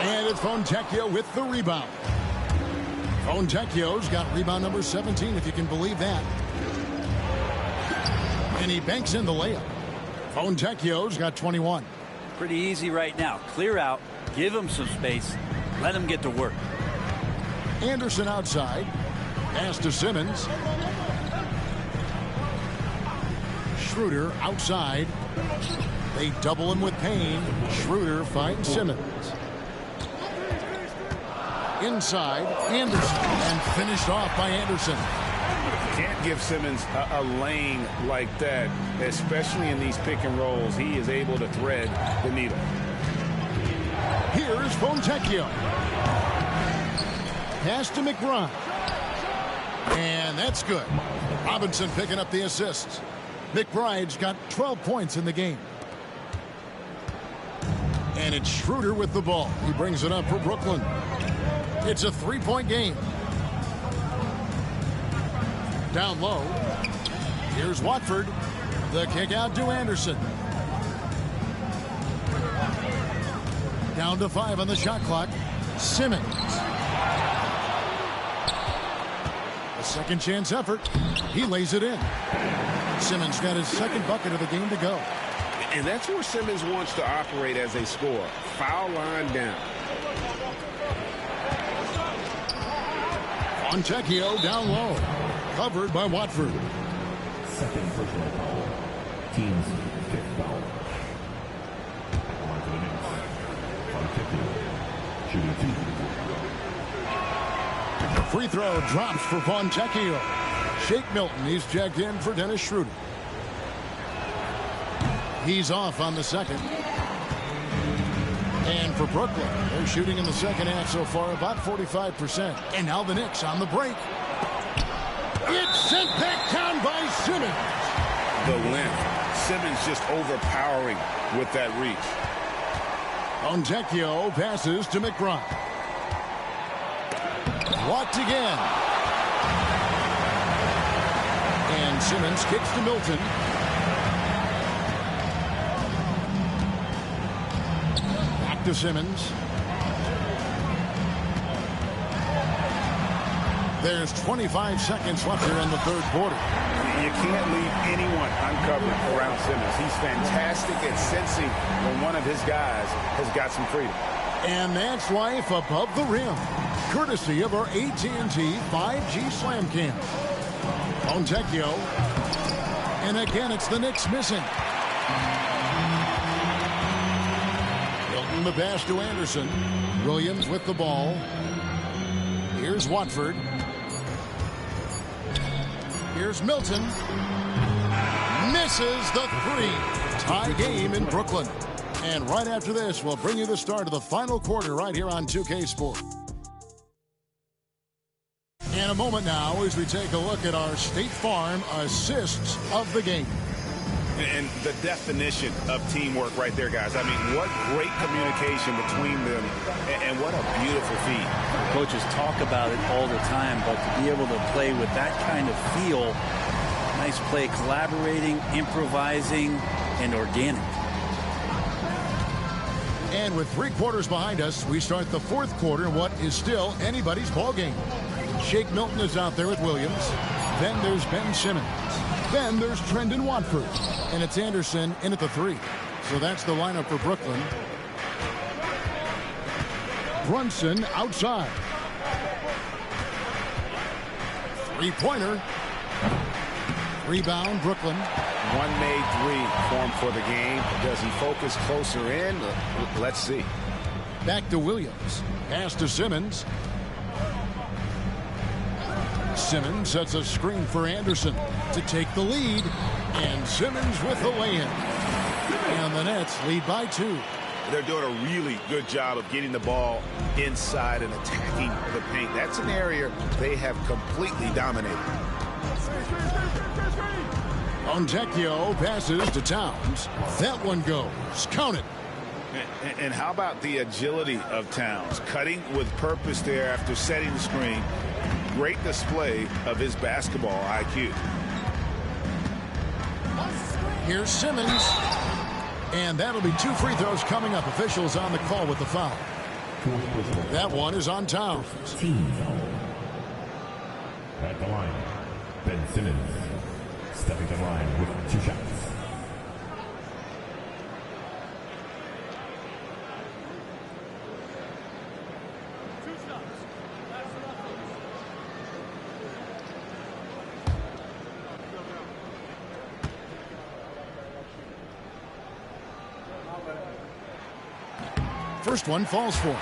And it's Fontecchio with the rebound. Fontecchio's got rebound number 17, if you can believe that. And he banks in the layup. Fontecchio's got 21. Pretty easy right now. Clear out, give him some space, let him get to work. Anderson outside. Pass to Simmons. Schroeder outside. They double him with Payne. Schroeder finds Simmons. Inside, Anderson. And finished off by Anderson. Can't give Simmons a lane like that, especially in these pick and rolls. He is able to thread the needle. Here's Fontecchio. Pass to McBride. And that's good. Robinson picking up the assists. McBride's got 12 points in the game. And it's Schroeder with the ball. He brings it up for Brooklyn. It's a 3-point game. Down low. Here's Watford. The kick out to Anderson. Down to 5 on the shot clock. Simmons. A second chance effort. He lays it in. Simmons got his second bucket of the game to go. And that's where Simmons wants to operate as a scorer. Foul line down. Fontecchio down low. Covered by Watford. Second personal foul. Team's fifth foul. On to the Knicks. Fontecchio. Shooting 2. The free throw drops for Fontecchio. Shake Milton. He's checked in for Dennis Schroeder. He's off on the second. And for Brooklyn, they're shooting in the second half so far about 45%. And now the Knicks on the break. It's sent back down by Simmons. The length. Simmons just overpowering with that reach. Fontecchio passes to McBride. Blocked again. And Simmons kicks to Milton. Back to Simmons. There's 25 seconds left here in the third quarter. You can't leave anyone uncovered around Simmons. He's fantastic at sensing when one of his guys has got some freedom. And that's life above the rim, courtesy of our AT&T 5G Slam Cam. Fontecchio. And again, it's the Knicks missing. Milton the pass to Anderson. Williams with the ball. Here's Watford. Here's Milton. Misses the three. Tie game in Brooklyn. And right after this, we'll bring you the start of the final quarter right here on 2K Sport. And a moment now as we take a look at our State Farm assists of the game. And the definition of teamwork right there, guys. I mean, what great communication between them, and what a beautiful feat. Coaches talk about it all the time, but to be able to play with that kind of feel, nice play, collaborating, improvising, and organic. And with 3 quarters behind us, we start the fourth quarter in what is still anybody's ball game. Shake Milton is out there with Williams. Then there's Ben Simmons. Then there's Trendon Watford. And it's Anderson in at the 3. So that's the lineup for Brooklyn. Brunson outside. 3-pointer. Rebound, Brooklyn. One made 3 formed for the game. Does he focus closer in? Let's see. Back to Williams. Pass to Simmons. Simmons sets a screen for Anderson to take the lead. And Simmons with the lay-in. And the Nets lead by 2. They're doing a really good job of getting the ball inside and attacking the paint. That's an area they have completely dominated. Fontecchio passes to Towns. That one goes. Count it. And how about the agility of Towns? Cutting with purpose there after setting the screen. Great display of his basketball IQ. Here's Simmons. And that'll be 2 free throws coming up. Officials on the call with the foul. That one is on Towns. Team foul. At the line, Ben Simmons. Stepping to the line with 2 shots. first one falls for him.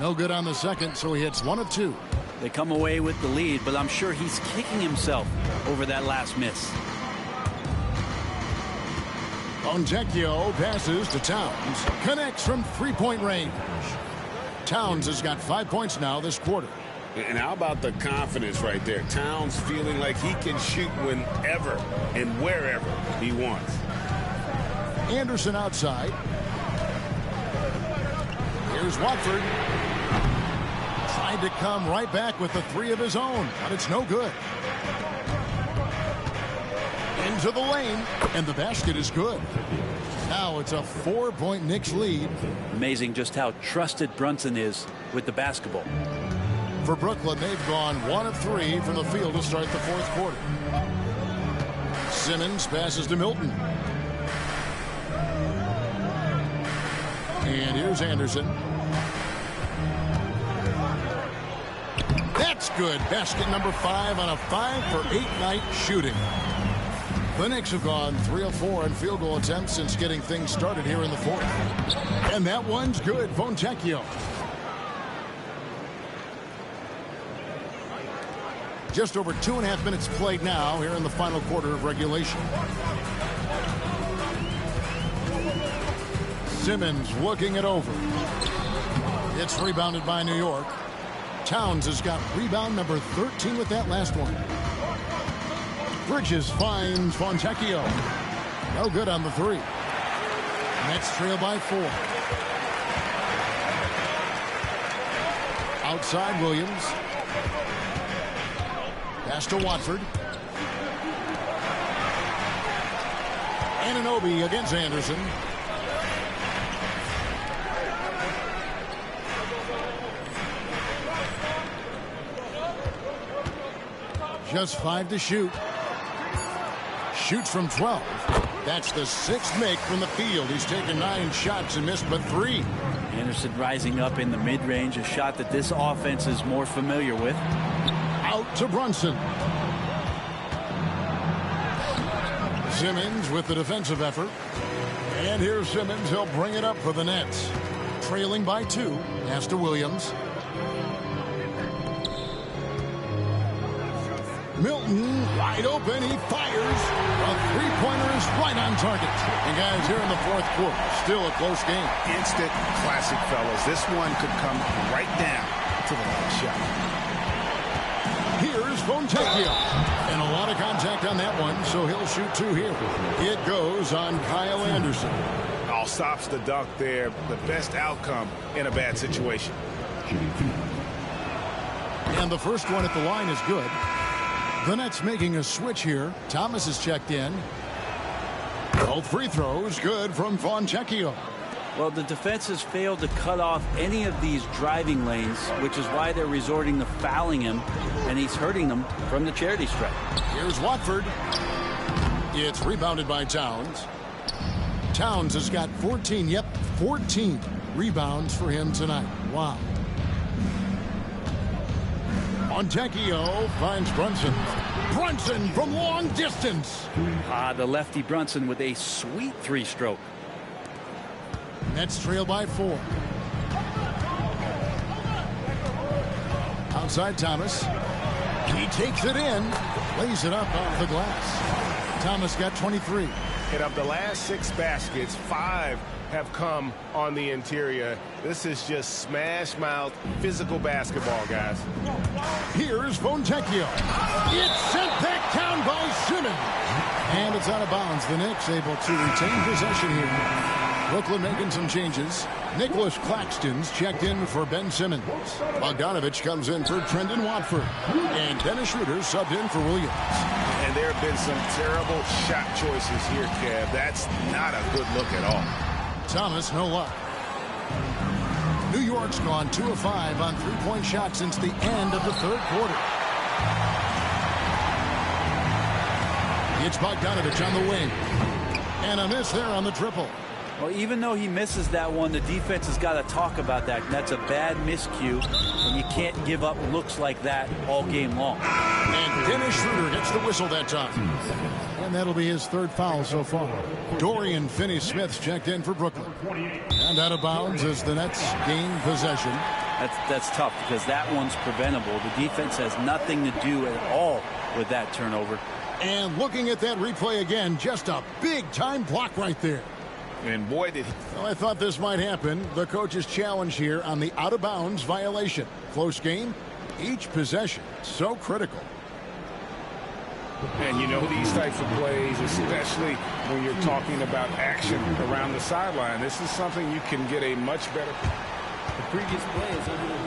No good on the second, so he hits 1 of 2. They come away with the lead, but I'm sure he's kicking himself over that last miss. Fontecchio passes to Towns. Connects from three-point range. Towns has got 5 points now this quarter. And how about the confidence right there? Towns feeling like he can shoot whenever and wherever he wants. Anderson outside. Here's Watford. Tried to come right back with the 3 of his own, but it's no good. Into the lane, and the basket is good. Now it's a 4-point Knicks lead. Amazing just how trusted Brunson is with the basketball. For Brooklyn, they've gone 1 of 3 from the field to start the fourth quarter. Simmons passes to Milton. And here's Anderson. That's good. Basket number 5 on a 5-for-8 night shooting. The Knicks have gone 3 of 4 in field goal attempts since getting things started here in the fourth. And that one's good. Fontecchio. Just over 2.5 minutes played now here in the final quarter of regulation. Simmons looking it over. It's rebounded by New York. Towns has got rebound number 13 with that last one. Bridges finds Fontecchio. No good on the 3. Nets trail by 4. Outside Williams. Pass to Watford. Anunoby against Anderson. Just 5 to shoot. Shoots from 12. That's the 6th make from the field. He's taken 9 shots and missed but 3. Anderson rising up in the mid-range, a shot that this offense is more familiar with. Out to Brunson. Simmons with the defensive effort. And here's Simmons. He'll bring it up for the Nets. Trailing by 2. Pass to Williams. Milton wide open. He fires. A three-pointer is right on target. And guys, here in the fourth quarter, still a close game. Instant classic, fellas. This one could come right down to the last shot. Here's Fontecchio. And a lot of contact on that one, so he'll shoot 2 here. It goes on Kyle Anderson. All stops the dunk there. The best outcome in a bad situation. And the first one at the line is good. The Nets making a switch here. Thomas is checked in. Both free throws good from Fontecchio. Well, the defense has failed to cut off any of these driving lanes, which is why they're resorting to fouling him, and he's hurting them from the charity stripe. Here's Watford. It's rebounded by Towns. Towns has got 14, 14 rebounds for him tonight. Wow. Fontecchio finds Brunson. Brunson from long distance. The lefty Brunson with a sweet 3-stroke. Nets trail by 4. Outside Thomas. He takes it in. Lays it up off the glass. Thomas got 23. And of the last 6 baskets, 5 have come on the interior. This is just smash-mouth physical basketball, guys. Here's Fontecchio. It's sent back down by Simmons. And it's out of bounds. The Knicks able to retain possession here. Brooklyn making some changes. Nicholas Claxton's checked in for Ben Simmons. Bogdanovich comes in for Trendon Watford. And Dennis Schroeder subbed in for Williams. And there have been some terrible shot choices here, Kev. That's not a good look at all. Thomas, no luck. New York's gone 2 of 5 on 3-point shots since the end of the third quarter. It's Bogdanovich on the wing. And a miss there on the triple. Well, even though he misses that one, the defense has got to talk about that. That's a bad miscue, and you can't give up looks like that all game long. And Dennis Schroeder gets the whistle that time. And that'll be his third foul so far. Dorian Finney-Smith's checked in for Brooklyn. And out of bounds as the Nets gain possession. That's tough because that one's preventable. The defense has nothing to do at all with that turnover. And looking at that replay again, just a big-time block right there. And boy, did he. Well, I thought this might happen. The coach's challenge here on the out-of-bounds violation. Close game, each possession so critical. And you know these types of plays, especially when you're talking about action around the sideline, this is something you can get a much better. The previous play is under the.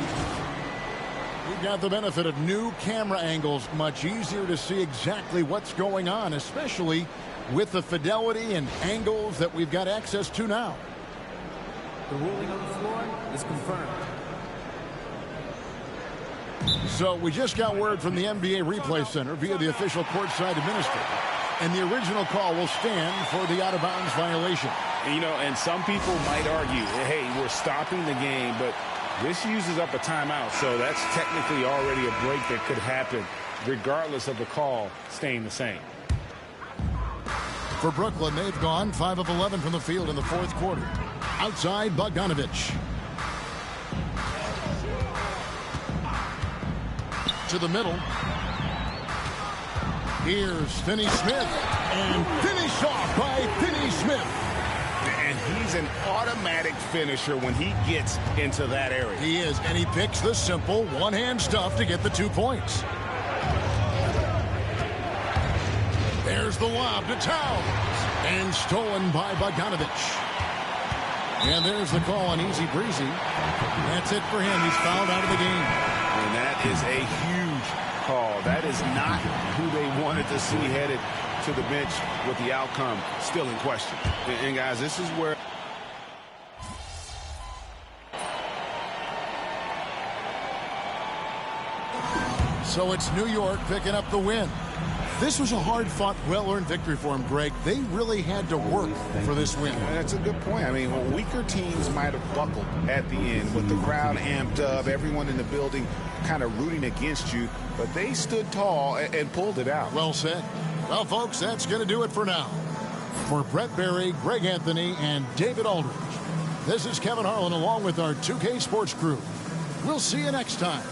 We've got the benefit of new camera angles. Much easier to see exactly what's going on, especially with the fidelity and angles that we've got access to now. The ruling on the floor is confirmed. So we just got word from the NBA Replay Center via the official courtside administrator. And the original call will stand for the out-of-bounds violation. You know, and some people might argue, hey, we're stopping the game, but this uses up a timeout, so that's technically already a break that could happen, regardless of the call staying the same. For Brooklyn, they've gone 5 of 11 from the field in the fourth quarter. Outside, Bogdanovich. To the middle. Here's Finney-Smith. And finished off by Finney-Smith. And he's an automatic finisher when he gets into that area. He is, and he picks the simple one-hand stuff to get the 2 points. There's the lob to Towns. And stolen by Bogdanovich. And there's the call on Easy Breezy. That's it for him. He's fouled out of the game. And that is a huge call. That is not who they wanted to see headed to the bench with the outcome still in question. And guys, this is where so it's New York picking up the win. This was a hard-fought, well-earned victory for him, Greg. They really had to work for this win. That's a good point. I mean, weaker teams might have buckled at the end with the crowd amped up, everyone in the building kind of rooting against you, but they stood tall and pulled it out. Well said. Well, folks, that's going to do it for now. For Brett Berry, Greg Anthony, and David Aldridge, this is Kevin Harlan along with our 2K Sports crew. We'll see you next time.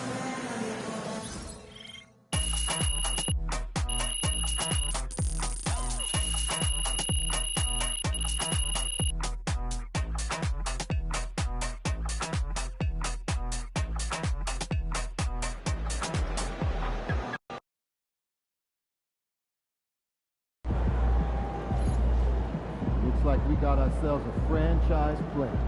Looks like we got ourselves a franchise player.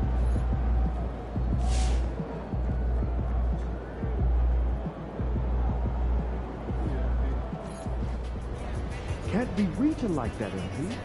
Can't be reaching like that, MD.